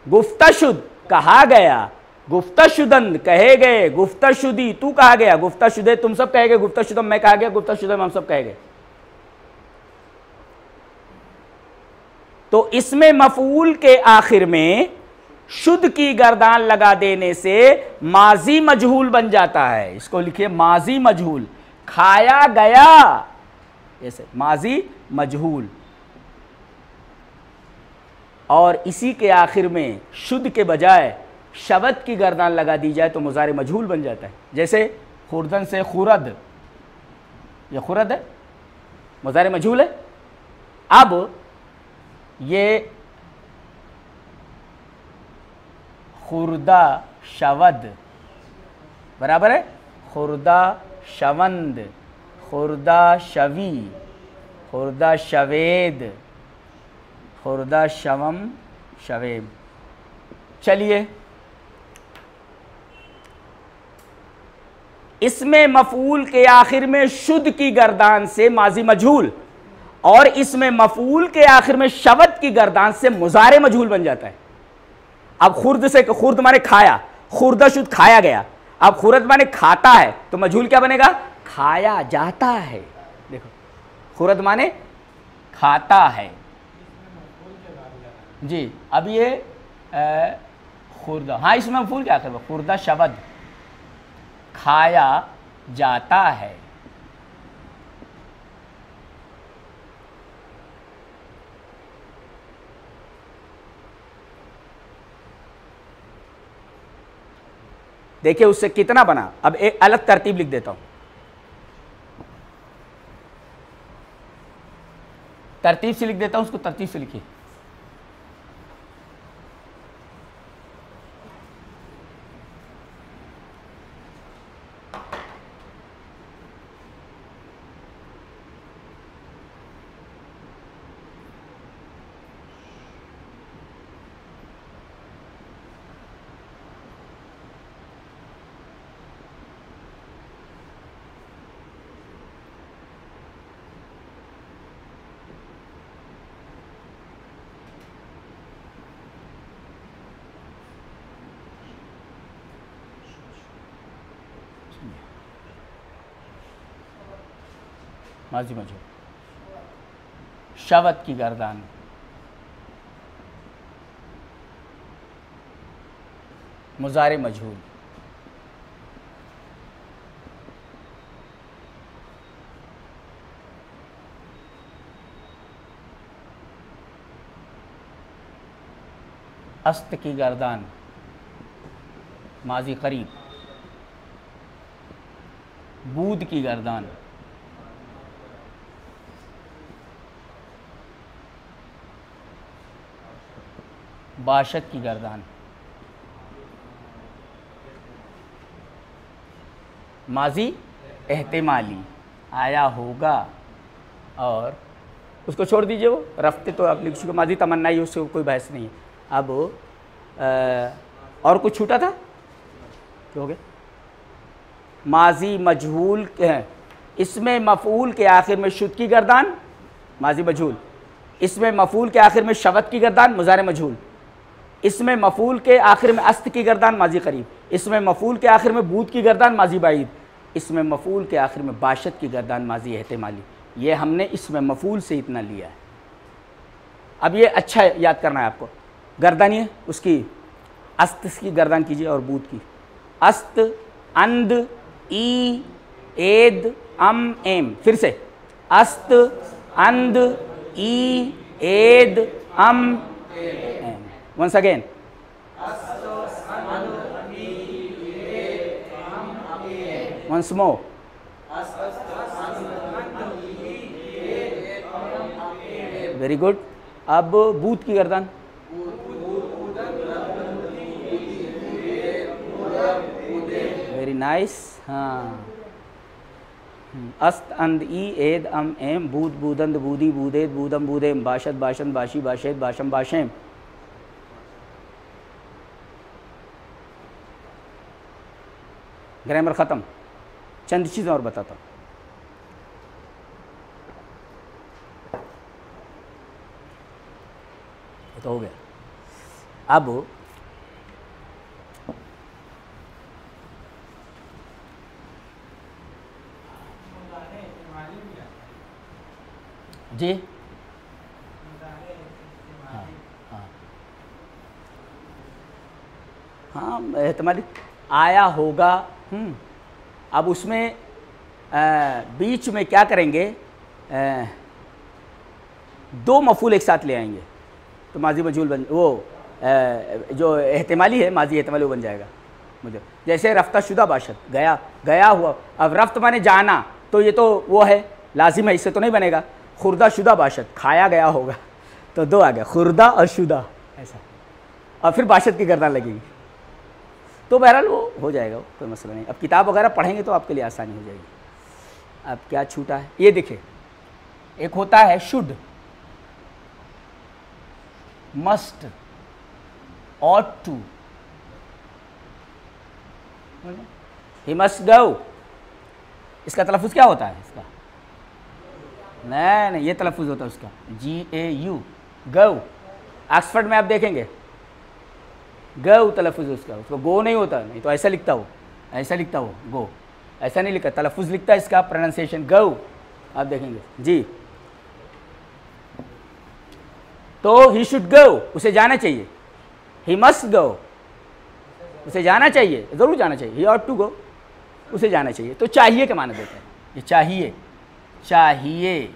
गुफ्तशुद, कहा गया, गुफ्तशुदंद, कहे गए, गुफ्तशुदी, तू कहा गया, गुफ्तशुदे, तुम सब कहे गए, गुफ्तशुदम, मैं कहा गया, गुफ्तशुदम, हम सब कहे गए। तो इसमें मफऊल के आखिर में शुद्ध की गर्दान लगा देने से माजी मजहूल बन जाता है। इसको लिखिए माजी मजहूल, खाया गया, ऐसे माजी मजहूल। और इसी के आखिर में शुद्ध के बजाय शबद की गर्दान लगा दी जाए तो मुज़ारे मजहूल बन जाता है। जैसे खुर्दन से खुरद, ये खुरद है, मुज़ारे मजहूल है। अब ये खुर्दा शवद, बराबर है, खुर्दा शवंद, खुर्दा शवी, खुर्दा शवेद, खुर्दा शवम, शवेब। चलिए इसमें मफऊल के आखिर में शुद्ध की गर्दान से माजी मजहूल, और इसमें मफऊल के आखिर में शबद की गर्दान से मुज़ारे मजहूल बन जाता है। अब खुर्द से, खुर्द माने खाया, खुर्दा शुद्ध, खाया गया। अब खुरद माने खाता है, तो मजहूल क्या बनेगा, खाया जाता है। देखो खुरद माने खाता है जी। अब ये खुर्दा, हाँ इसमें मफूल क्या कर, खुर्दा शबद, खाया जाता है। देखिए उससे कितना बना। अब एक अलग तरतीब लिख देता हूं, तरतीब से लिख देता हूं, उसको तरतीब से लिखिए। माजी मजहूल, शवत की गर्दान, मुजारे मजहूल, अस्त की गर्दान, माजी करीब, बूद की गर्दान, बाशत की गर्दान, माजी एहतिमाली, आया होगा, और उसको छोड़ दीजिए, वो रफ्ते तो आप लिख चुके, माजी तमन्ना ही, उससे कोई बहस नहीं है। अब और कुछ छूटा था, क्या हो गया? माजी मजहूल है, इसमें मफूल के आखिर में शुद्ध की गर्दान, माजी मजहूल, इसमें मफूल के आखिर में शवत की गर्दान, मुजारे मजहूल, इसमें मफूल के आखिर में अस्त की गर्दान, माजी करीब, इसमें मफूल के आखिर में बूद की गर्दान, माजी बाईद, इसमें मफूल के आखिर में बाशत की गर्दान, माजी एहतिमाली। ये हमने इसमें मफूल से इतना लिया है। अब ये अच्छा याद करना है आपको, गर्दानिए उसकी, अस्त की गर्दान कीजिए और बूद की, अस्त, अंद, ई, एद, अम, एम, फिर से अस्त, अंद, ई, एद, अम, M. Once again. Once more. Very good. अब बूद की गर्दन, वेरी नाइस। हाँ, अस्त, अंद, ई, एद, अम, एम, बूद, बूदंद, बूदी, बूदेद, बूदम, बूदेम, बाशद, बाशन, बाशी, बाशेद, बाशम, बाशेम। ग्रामर ख़त्म। चंद चीज़ें और बताता हूँ। तो हो गया। अब जी, हाँ हाँ हाँ, एहतमाली आया होगा। अब उसमें बीच में क्या करेंगे, दो मफूल एक साथ ले आएंगे तो माजी मजहूल बन, वो जो एहतिमाली है माजी एहतिमाली वो बन जाएगा। मुझे जैसे रफ्ता शुदा बाशत, गया, गया हुआ। अब रफ्त माने जाना, तो ये तो वो है, लाजिम है, इससे तो नहीं बनेगा। खुर्दा शुदा बाशत, खाया गया होगा, तो दो आ गया, खुर्दा और शुदा, ऐसा। और फिर बाशत की गर्दन लगेगी, तो बहरहाल वो हो जाएगा, वो कोई मसला नहीं। अब किताब वगैरह पढ़ेंगे तो आपके लिए आसानी हो जाएगी। अब क्या छूटा है, ये देखिए, एक होता है should, must, ought to, he must go। इसका तलफ़ुज़ क्या होता है इसका? नहीं, ये तलफ़ुज़ होता है उसका GAU, गो। ऑक्सफर्ड में आप देखेंगे गो तलफ़ुज़ उसका, उसको गो नहीं होता, नहीं तो ऐसा लिखता हो, ऐसा लिखता हो गो, ऐसा नहीं लिखा, तलफ़ुज़ लिखता है इसका, प्रोनाउंसिएशन गो, आप देखेंगे जी। तो ही शुड गो, उसे जाना चाहिए। ही मस्ट गो, उसे जाना चाहिए, ज़रूर जाना चाहिए। ही ऑट टू गो, उसे जाना चाहिए। तो चाहिए के माने देते हैं, ये चाहिए, चाहिए,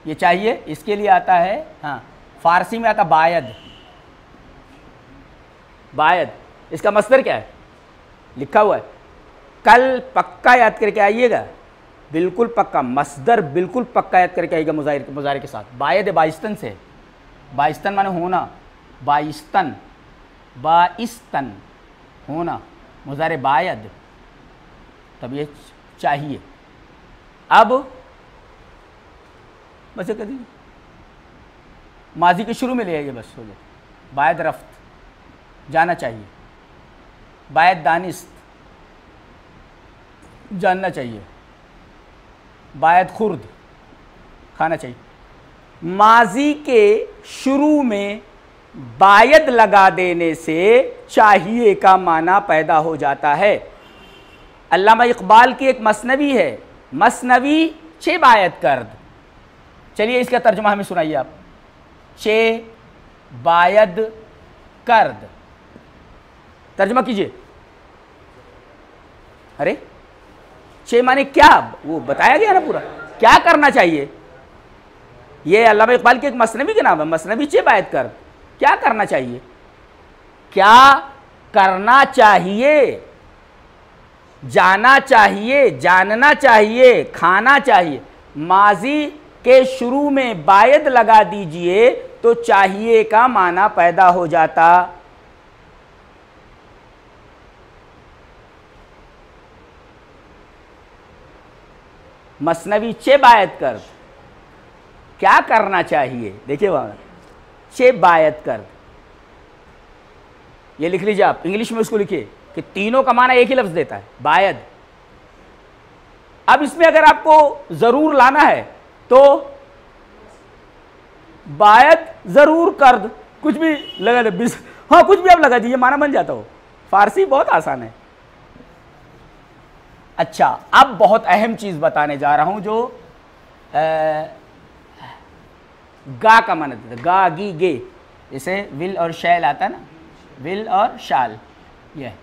ये चाहिए, इसके लिए आता है, हाँ, फारसी में आता बायद, बायद। इसका मस्दर क्या है? लिखा हुआ है, कल पक्का याद करके आइएगा, बिल्कुल पक्का, मसदर बिल्कुल पक्का याद करके आइएगा मुजारे के साथ। बायद बाइस्तन से, बाइस्तन माने होना, बाइस्तन, बाइस्तन होना, मुजारे बायद, तब ये चाहिए। अब बस ये कर दीजिए, माजी के शुरू में ले आइए, बस हो जाए। बायद रफ्त, जाना चाहिए। बायद दानिस्त, जानना चाहिए। बायद खुर्द, खाना चाहिए। माजी के शुरू में बायद लगा देने से चाहिए का माना पैदा हो जाता है। अल्लामा इकबाल की एक मसनवी है, मसनवी चे बायद कर्द। चलिए इसका तर्जुमा हमें सुनाइए आप। चे बायद कर्द, तर्जुमा कीजिए। अरे चे माने क्या, वो बताया गया ना पूरा, क्या करना चाहिए। ये अल्लामा इकबाल के एक मसनवी के नाम है, मसनवी चे बायद कर्द। क्या करना चाहिए, क्या करना चाहिए, जाना चाहिए, जानना चाहिए, खाना चाहिए। माजी के शुरू में बायद लगा दीजिए तो चाहिए का माना पैदा हो जाता। मसनवी चे बायद कर, क्या करना चाहिए, देखिए वहां चे बायद कर, ये लिख लीजिए आप, इंग्लिश में उसको लिखिए कि तीनों का माना एक ही लफ्ज देता है, बायद। अब इसमें अगर आपको जरूर लाना है तो बायद जरूर कर्द, कुछ भी लगा दे, हाँ कुछ भी आप लगा दीजिए, माना बन जाता हो। फारसी बहुत आसान है। अच्छा, अब बहुत अहम चीज बताने जा रहा हूं जो गा का माना देता है, गा गी गे, जैसे विल और शैल आता है ना, विल और शाल, ये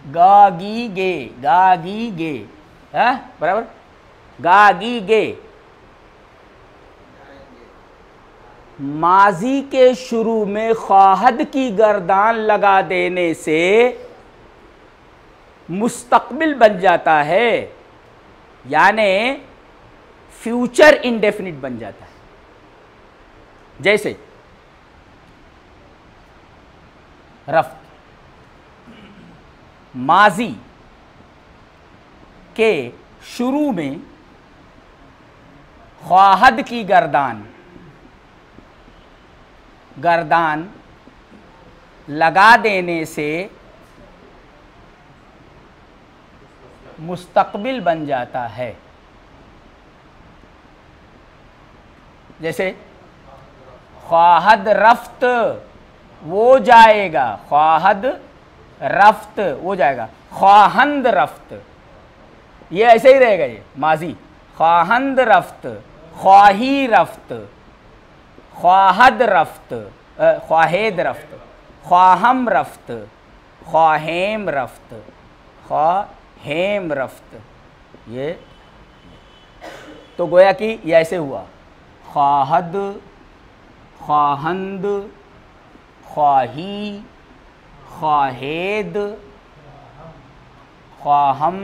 गा गी गे, गा गी गे, बराबर, गा गी गे। माजी के शुरू में ख्वाहद की गर्दान लगा देने से मुस्तकबिल बन जाता है, यानी फ्यूचर इंडेफिनिट बन जाता है। जैसे रफ्त, माजी के शुरू में ख्वाहद की गर्दान लगा देने से मुस्तकबिल बन जाता है। जैसे ख्वाहद रफ्त वो जाएगा, ख्वाहद रफ्त वो जाएगा, ख्वाहंद रफ्त, ये ऐसे ही रहेगा, ये माजी, ख्वाहंद रफ्त, ख्वाही रफ्त, ख्वाहद रफ्त, ख्वाहेद रफ्त, ख्वाहम रफ्त, ख्वाहेम रफ्त, ख्वाहेम रफ्त। ये तो गोया कि ये ऐसे हुआ, ख्वाहद, ख्वाहंद, ख्वाही, ख्वाहेद, ख्वाहम,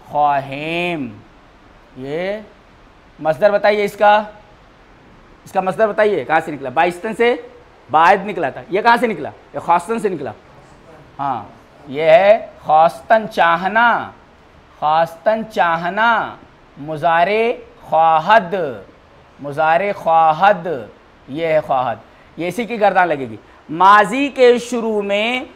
ख्वाहेम। ये मसदर बताइए, इसका मसदर बताइए कहाँ से निकला। बाइस्तन से बायद निकला था, ये कहाँ से निकला, ये खास्तन से निकला। हाँ, ये है खास्तन चाहना, खास्तन चाहना, मुजारे ख्वाहद, मुजारे ख्वाहद, ये है ख्वाहद, ये इसी की गर्दान लगेगी। माजी के शुरू में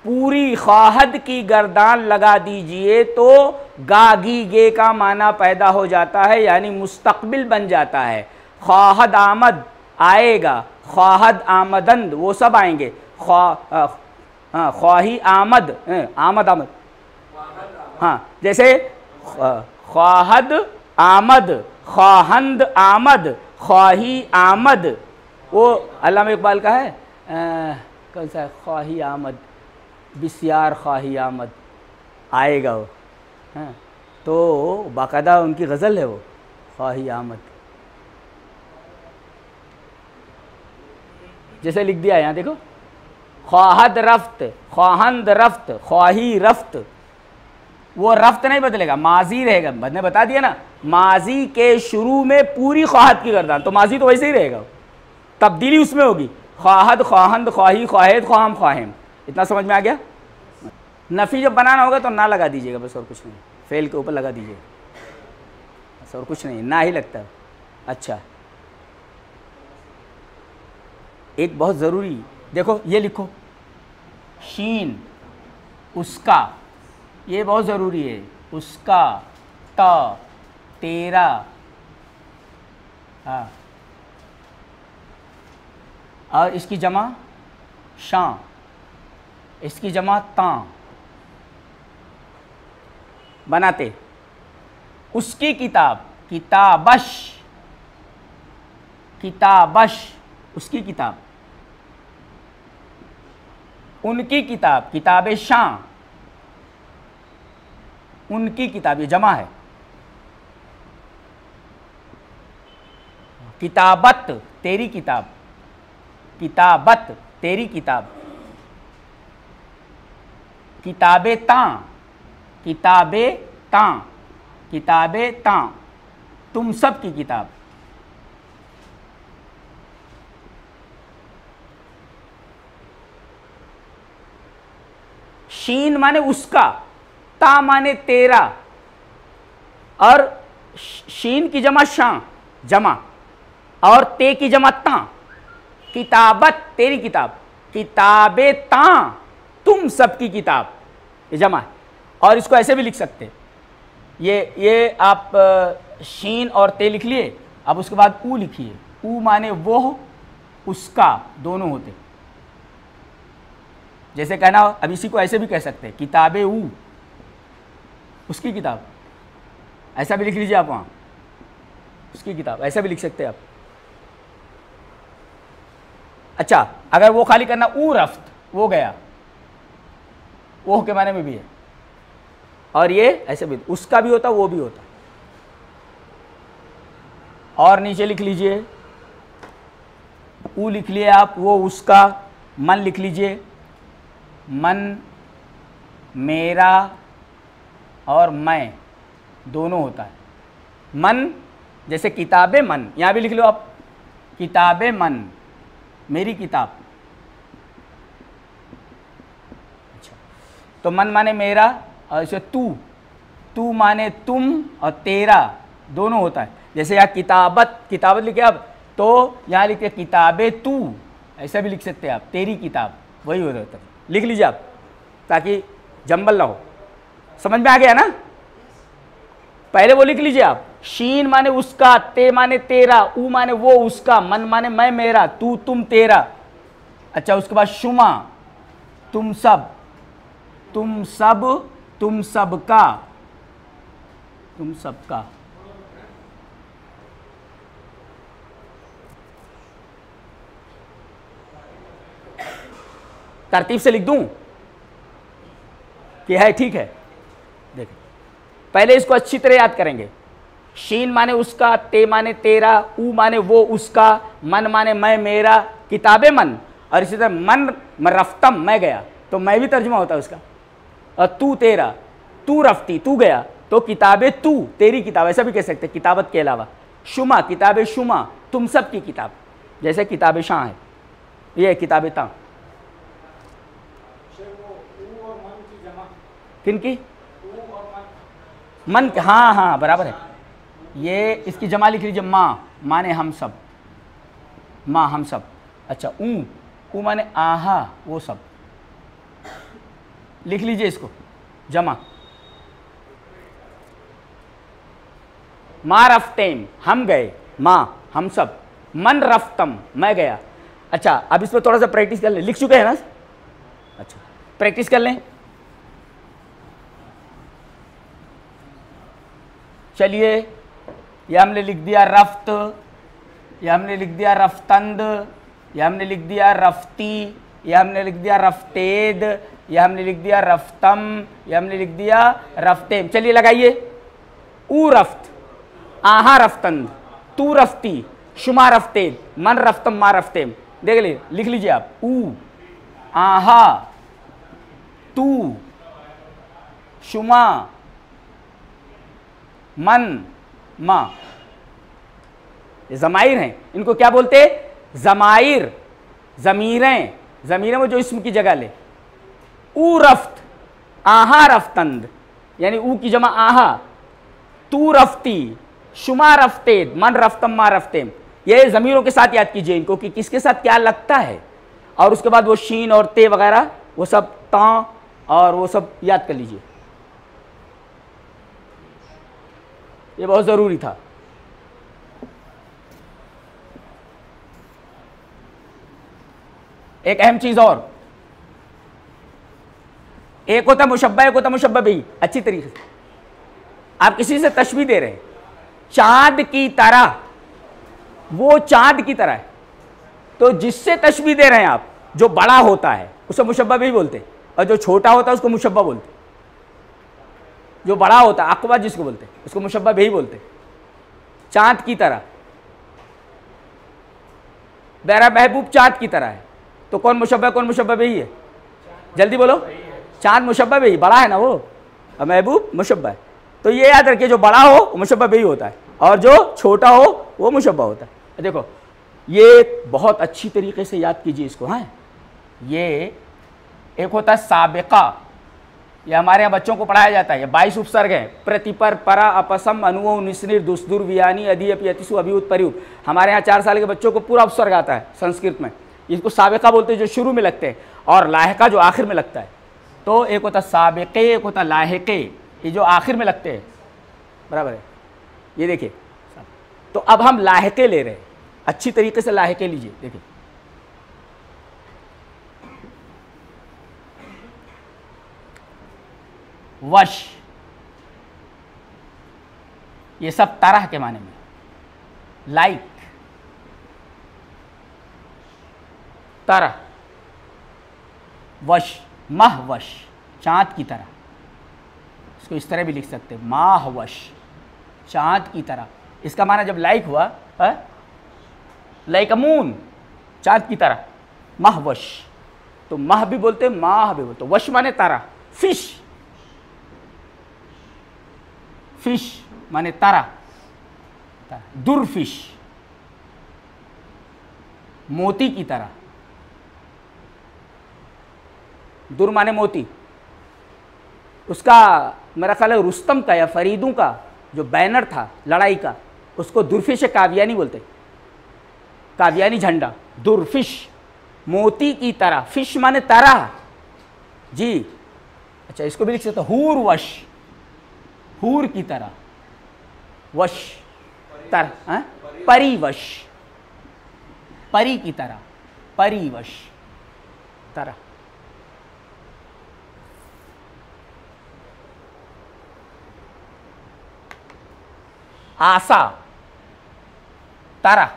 पूरी ख्वाहद की गर्दान लगा दीजिए तो गागी गे का माना पैदा हो जाता है, यानी मुस्तकबिल बन जाता है। ख्वाहद आमद आएगा, ख्वाहद आमदंद वो सब आएंगे, ख्वाही आमद, आमद आमद, हाँ, जैसे ख्वाहद आमद, ख्वाहंद आमद, ख्वाही आमद, वो अल्लामा इकबाल का है, कौन सा, ख्वाही आमद, बिस्यार ख्वाही आमद, आएगा वो, हाँ, तो बाकायदा उनकी गज़ल है वो, ख्वाही आमद। जैसे लिख दिया यहाँ देखो, ख्वाहद रफ्त, ख्वाहंद रफ्त, ख्वाही रफ्त, वो रफ्त नहीं बदलेगा, माजी रहेगा। मैंने बता दिया ना, माजी के शुरू में पूरी ख्वाहद की गर्दान, तो माजी तो वैसे ही रहेगा, तब्दीली उसमें होगी। ख्वाहद, ख्वाहंद, ख्वाही, ख्वाहिद, ख्वाहम, ख्वाहिम। इतना समझ में आ गया? नफ़ी जब बनाना होगा तो ना लगा दीजिएगा बस, और कुछ नहीं, फेल के ऊपर लगा दीजिएगा बस, और कुछ नहीं, ना ही लगता है। अच्छा, एक बहुत ज़रूरी, देखो ये लिखो, शीन उसका, ये बहुत ज़रूरी है, उसका, त, तेरा, हाँ, और इसकी जमा शां, इसकी जमा तां, बनाते। उसकी किताब, किताबश, किताबश, उसकी किताब। उनकी किताब, किताबे शां, उनकी किताब, ये जमा है। किताबत, तेरी किताब, किताबत, तेरी किताब। किताबे तां, किताबे तां, किताबे तां, तुम सब की किताब। शीन माने उसका, ता माने तेरा, और शीन की जमा शां, जमा, और ते की जमा ता। किताबत, तेरी किताब, किताबे ता, तुम सबकी किताब, ये जमा है। और इसको ऐसे भी लिख सकते हैं, ये आप शीन और ते लिख लिए, अब उसके बाद ऊ लिखिए। ऊ माने वो, उसका, दोनों होते। जैसे कहना, अब इसी को ऐसे भी कह सकते हैं, किताबे ऊ, उसकी किताब, ऐसा भी लिख लीजिए आप वहाँ, उसकी किताब, ऐसा भी लिख सकते हैं आप। अच्छा, अगर वो खाली करना, ऊ रफ्त, वो गया, वो के माने में भी है, और ये ऐसे भी, उसका भी होता, वो भी होता। और नीचे लिख लीजिए, ऊ लिख लिए आप, वो उसका, मन लिख लीजिए, मन, मेरा और मैं, दोनों होता है। मन, जैसे किताबे मन, यहाँ भी लिख लो आप, किताबे मन, मेरी किताब। अच्छा, तो मन माने मेरा, और इसे तू, तू माने तुम, और तेरा, दोनों होता है। जैसे यहाँ किताबत, किताबत लिखे आप, तो यहाँ लिखे किताबे तू, ऐसा भी लिख सकते हैं आप, तेरी किताब, वही हो जाता है। लिख लीजिए आप, ताकि जंबल ना हो। समझ में आ गया ना? पहले वो लिख लीजिए आप, शीन माने उसका, ते माने तेरा, ऊ माने वो उसका, मन माने मैं मेरा, तू तुम तेरा। अच्छा, उसके बाद शुमा, तुम सब, तुम सब, तुम सबका, तुम सबका। तरतीब से लिख दूं कि है? ठीक है, देखिए पहले इसको अच्छी तरह याद करेंगे। शीन माने उसका, ते माने तेरा, ऊ माने वो उसका, मन माने मैं मेरा, किताबे मन, और इसी तरह मन रफ्तम, मैं गया, तो मैं भी तर्जुमा होता है उसका। और तू तेरा, तू रफ्ती, तू गया, तो किताबे तू, तेरी किताब, ऐसा भी कह सकते हैं किताबत के अलावा। शुमा, किताबे शुमा, तुम सब की किताब, जैसे किताबे शां है, ये किताबे ता। किनकी? मन, हाँ हाँ बराबर है। ये इसकी जमा लिख लीजिए, माँ माने हम सब, माँ हम सब। अच्छा, ऊ माने आहा, वो सब, लिख लीजिए इसको जमा। माँ रफ्तेम, हम गए, माँ हम सब, मन रफ्तम, मैं गया। अच्छा, अब इस पर थोड़ा सा प्रैक्टिस कर लें, लिख चुके हैं ना? अच्छा, प्रैक्टिस कर लें। चलिए, ये हमने लिख दिया रफ्त, ये हमने लिख दिया रफ्तंद, ये हमने लिख दिया रफ्ती, ये हमने लिख दिया रफ्तेद, ये हमने लिख दिया रफ्तम, ये हमने लिख दिया रफ्तेम। चलिए लगाइए, ऊ रफ्त, आहा रफ्तंद, तू रफ्ती, शुमा रफ्तेद, मन रफ्तम, मा रफ्तेम। देख लीजिए, लिख लीजिए आप, ऊ आहा, तू, शुमा, मन, मा, ये ज़माइर हैं। इनको क्या बोलते? ज़माइर, ज़मीरें। ज़मीरें वो जो इसम की जगह ले। ऊ रफ्त, आहा रफ्तंद, यानी ऊ की जमा आहा, तू रफ्ती, शुमा रफ्ते, मन रफ्तम, मा रफ्तेम। ये ज़मीरों के साथ याद कीजिए इनको कि किसके साथ क्या लगता है, और उसके बाद वो शीन और ते वगैरह वो सब ता और वो सब याद कर लीजिए। ये बहुत ज़रूरी था। एक अहम चीज़ और, एक होता मुशब्बह, एक होता मुशब्बह बिही। अच्छी तरीके से आप किसी से तशबीह दे रहे हैं, चांद की तरह, वो चांद की तरह है, तो जिससे तशबीह दे रहे हैं आप, जो बड़ा होता है उसे मुशब्बह बिही बोलते हैं, और जो छोटा होता है उसको मुशब्बह बोलते हैं। जो बड़ा होता है, अक़वा जिसको बोलते हैं, उसको मुशब्बह बिही बोलते हैं। चांद की तरह, मेरा महबूब चांद की तरह है, तो कौन मुशब्बह कौन मुशब्बह बिही है? जल्दी बोलो। चांद मुशब्बह बिही, बड़ा है ना वो, और महबूब मुशब्बह है। तो ये याद रखिए, जो बड़ा हो वो मुशब्बह बिही होता है, और जो छोटा हो वो मुशब्बह होता है। देखो ये बहुत अच्छी तरीके से याद कीजिए इसको। हाँ, ये एक होता है साबिका, ये हमारे यहाँ बच्चों को पढ़ाया जाता है। ये 22 उपसर्ग हैं, प्रतिपर, परा, अपसम, अनुओ, निस्निर, दुस्दुर, वियानी, अधीयपि, अतिसु, अभियुत, परियुत। हमारे यहाँ 4 साल के बच्चों को पूरा उपसर्ग आता है संस्कृत में। इसको साबिका बोलते हैं, जो शुरू में लगते हैं, और लाहिका जो आखिर में लगता है। तो एक होता साबिके, एक होता लाहिके, ये जो आखिर में लगते हैं, बराबर है। ये देखिए, तो अब हम लाहिके ले रहे हैं, अच्छी तरीके से लाहिके लीजिए। देखिए वश, ये सब तरह के माने में। लाइक, तरह, वश, माह वश, चांद की तरह। इसको इस तरह भी लिख सकते हैं, माह वश, चांद की तरह। इसका माना जब लाइक हुआ, लाइक अ मून, चांद की तरह। माह वश, तो माह भी बोलते हैं, माह भी बोलते। वश माने तारा। फिश, फिश माने तारा, दुरफिश, मोती की तरह। दुर माने मोती। उसका मेरा ख्याल है रुस्तम का या फरीदों का जो बैनर था लड़ाई का, उसको दुरफिश काव्यानी बोलते, काव्यानी झंडा। दुरफिश, मोती की तरह। फिश माने तरह जी। अच्छा, इसको भी लिख सकते हूर वश, हूर की तरह, वश तरह, परिवश, परी की तरह, परिवश, तरह। आसा, तरह।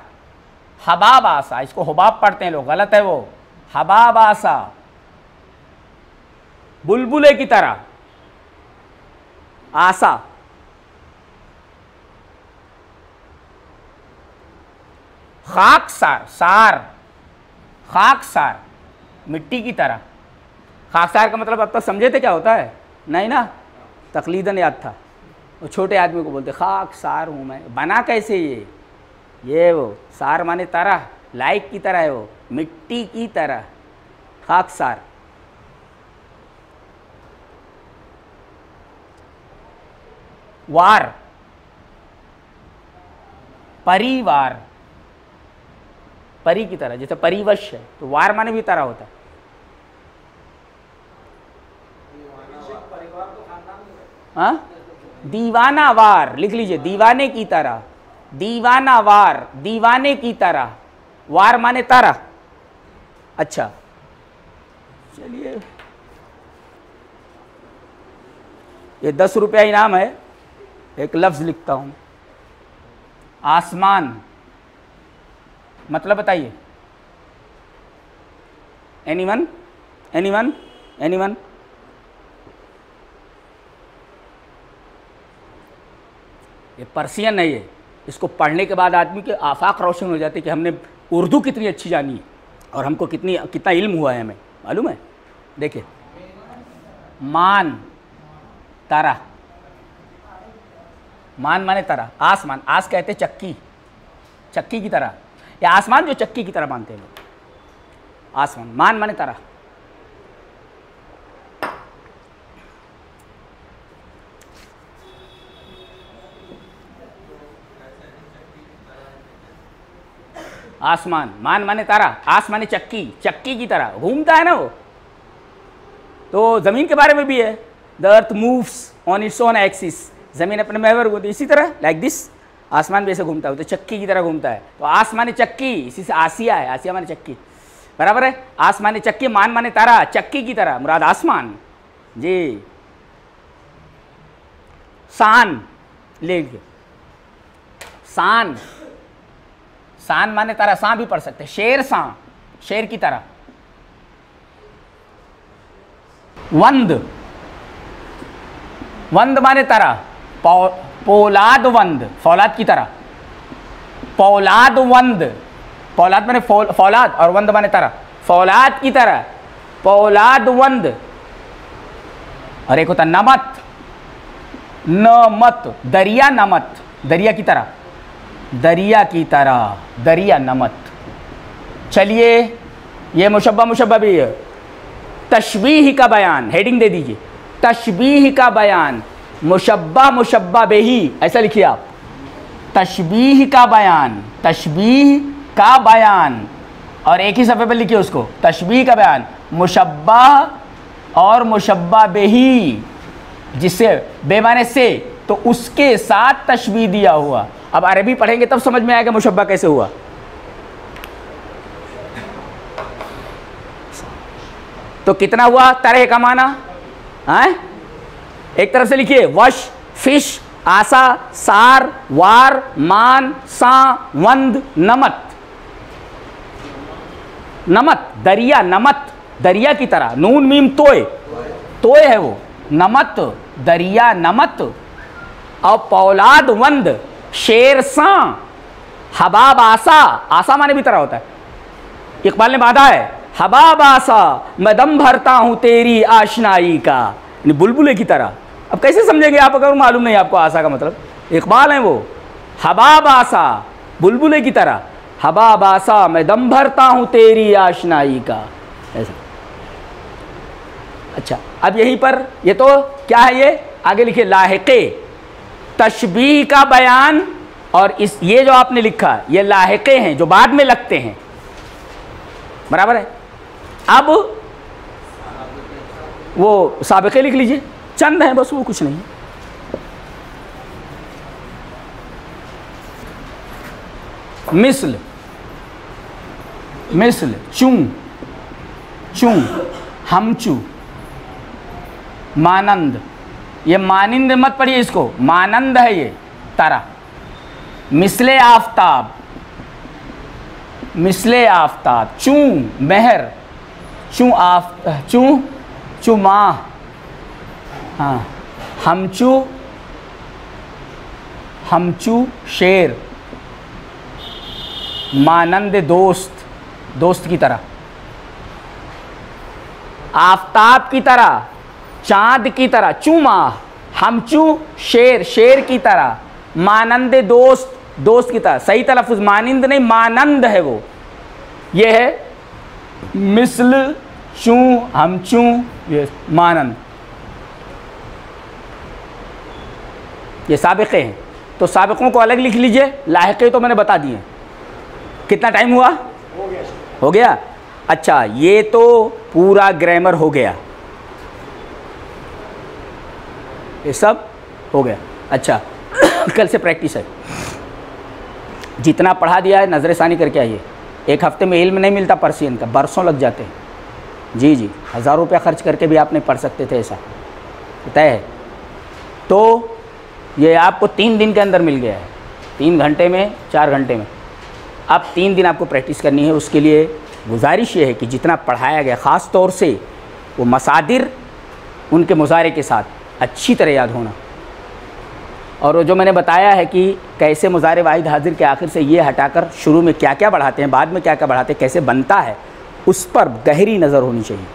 हबाब आसा, इसको हुबाब पढ़ते हैं लोग, गलत है वो। हबाब आसा, बुलबुले की तरह। आसा, खाकसार, सार, खाकसार, मिट्टी की तरह। खाकसार का मतलब अब तक समझे थे क्या होता है? नहीं ना, तकलीदन याद था। वो छोटे आदमी को बोलते खाकसार हूँ मैं। बना कैसे ये वो सार माने तरह, लाइक की तरह है वो, मिट्टी की तरह, खाकसार। वार, परिवार, परी की तरह। जैसे परिवश है तो वार माने भी तरह होता है। हाँ, दीवाना वार लिख लीजिए, दीवाने की तरह, दीवाना वार, दीवाने की तरह। वार माने तरह। अच्छा चलिए, ये 10 रुपया इनाम है। एक लफ्ज लिखता हूं, आसमान, मतलब बताइए। Anyone, anyone, anyone? ये पर्सियन है ये। इसको पढ़ने के बाद आदमी के आफाक रोशन हो जाते कि हमने उर्दू कितनी अच्छी जानी है और हमको कितना इल्म हुआ है हमें मालूम है? देखिए, मान तारा, मान माने तारा, आसमान, आस कहते चक्की, चक्की की तरह, या आसमान जो चक्की की तरह मानते हैं लोग, आसमान, मान माने तारा। आसमान, मान माने तारा, आस माने चक्की, चक्की की तरह घूमता है ना वो। तो ज़मीन के बारे में भी है, the earth moves on its own axis, ज़मीन अपने महवर घूमती है, इसी तरह लाइक दिस आसमान भी ऐसे घूमता है, तो चक्की की तरह घूमता है। तो आस माने चक्की, इसी से आसिया है, आसिया माने चक्की, बराबर है। आस माने चक्की, मान माने तारा, चक्की की तरह, मुराद आसमान जी। शान ले लीजिए, शान, शान माने तारा, सांप भी पढ़ सकते हैं, शेर शां, शेर की तरह। वंद, वंद माने तारा, पोलाद वंद, फौलाद की तरह, पौलाद वंद, पौलाद माने फौलाद और वंद माने तारा, फौलाद की तरह, पौलाद वंद। और एक होता नमत, नमत, दरिया नमत, दरिया की तरह, दरिया की तरह, दरिया नमत। चलिए ये मुशब्बा, मुशब्बा भी है। तशबीह का बयान, हेडिंग दे दीजिए, तशबीह का बयान, मुशब्बा मुशब्बा बेही, ऐसा लिखिए आप, तशबीह का बयान, तशबीह का बयान, और एक ही सफ़े पर लिखिए उसको, तशबीह का बयान, मुशब्बा और मुशब्बा बेही, जिससे बेमाने से, तो उसके साथ तशबीह दिया हुआ। अब अरबी पढ़ेंगे तब समझ में आएगा मुशब्बा कैसे हुआ। तो कितना हुआ तरह का माना है? एक तरफ से लिखिए, वश, फिश, आसा, सार, वार, मान, सा, वंद, नमत, नमत, दरिया, नमत, दरिया की तरह, नून मीम तोय, तोय है वो, नमत, दरिया नमत। और पौलाद वंद, शेर सां, हबाब आसा, आसा माने भी तरह होता है, इकबाल ने बाधा है, हबाब आसा मैं दम भरता हूं तेरी आशनाई का, बुलबुले की तरह। अब कैसे समझेंगे आप अगर मालूम नहीं आपको आसा का मतलब? इकबाल है वो, हबाब आसा, बुलबुले की तरह, हबाब आसा मैं दम भरता हूं तेरी आशनाई का, ऐसा। अच्छा, अब यहीं पर ये तो क्या है, ये आगे लिखिए, लाहिक़े, तशबीह का बयान, और इस ये जो आपने लिखा ये लाहिक़े हैं जो बाद में लगते हैं, बराबर है। अब वो साबिक़े लिख लीजिए, चंद है बस, वो कुछ नहीं। मिस्ल, मिस्ल, चूं, चूं, हमचू, मानंद, ये मानिंद मत पढ़िए इसको, मानंद है ये तारा। मिसले आफताब, मिसले आफताब, चूं मेहर, चूं चूं, चूं माह, हाँ, हमचू, हमचू शेर, मानंद दोस्त, दोस्त की तरह, आफताब की तरह, चांद की तरह, चूमा, हमचू शेर, शेर की तरह, मानंद दोस्त, दोस्त की तरह। सही तलफ़ुज़ मानिंद नहीं, मानंद है वो। ये है मिसल, चूं, हमचू, ये मानंद, ये साबिक़े हैं। तो साबिक़ों को अलग लिख लीजिए, लाहिक़े तो मैंने बता दिए। कितना टाइम हुआ? हो गया। अच्छा, ये तो पूरा ग्रामर हो गया, ये सब हो गया। अच्छा कल से प्रैक्टिस है, जितना पढ़ा दिया है नज़र सानी करके आइए। एक हफ्ते में इल्म नहीं मिलता पर्शियन का, बरसों लग जाते हैं। जी जी, हज़ारों रुपया खर्च करके भी आप नहीं पढ़ सकते थे, ऐसा तय है। तो ये आपको 3 दिन के अंदर मिल गया है, 3 घंटे में, 4 घंटे में। अब 3 दिन आपको प्रैक्टिस करनी है। उसके लिए गुजारिश ये है कि जितना पढ़ाया गया, ख़ास तौर से वो मसादिर उनके मुजारे के साथ अच्छी तरह याद होना। और वो जो मैंने बताया है कि कैसे मुज़ारे वाहिद हाजिर के आखिर से ये हटाकर शुरू में क्या क्या बढ़ाते हैं, बाद में क्या क्या बढ़ाते हैं, कैसे बनता है, उस पर गहरी नज़र होनी चाहिए।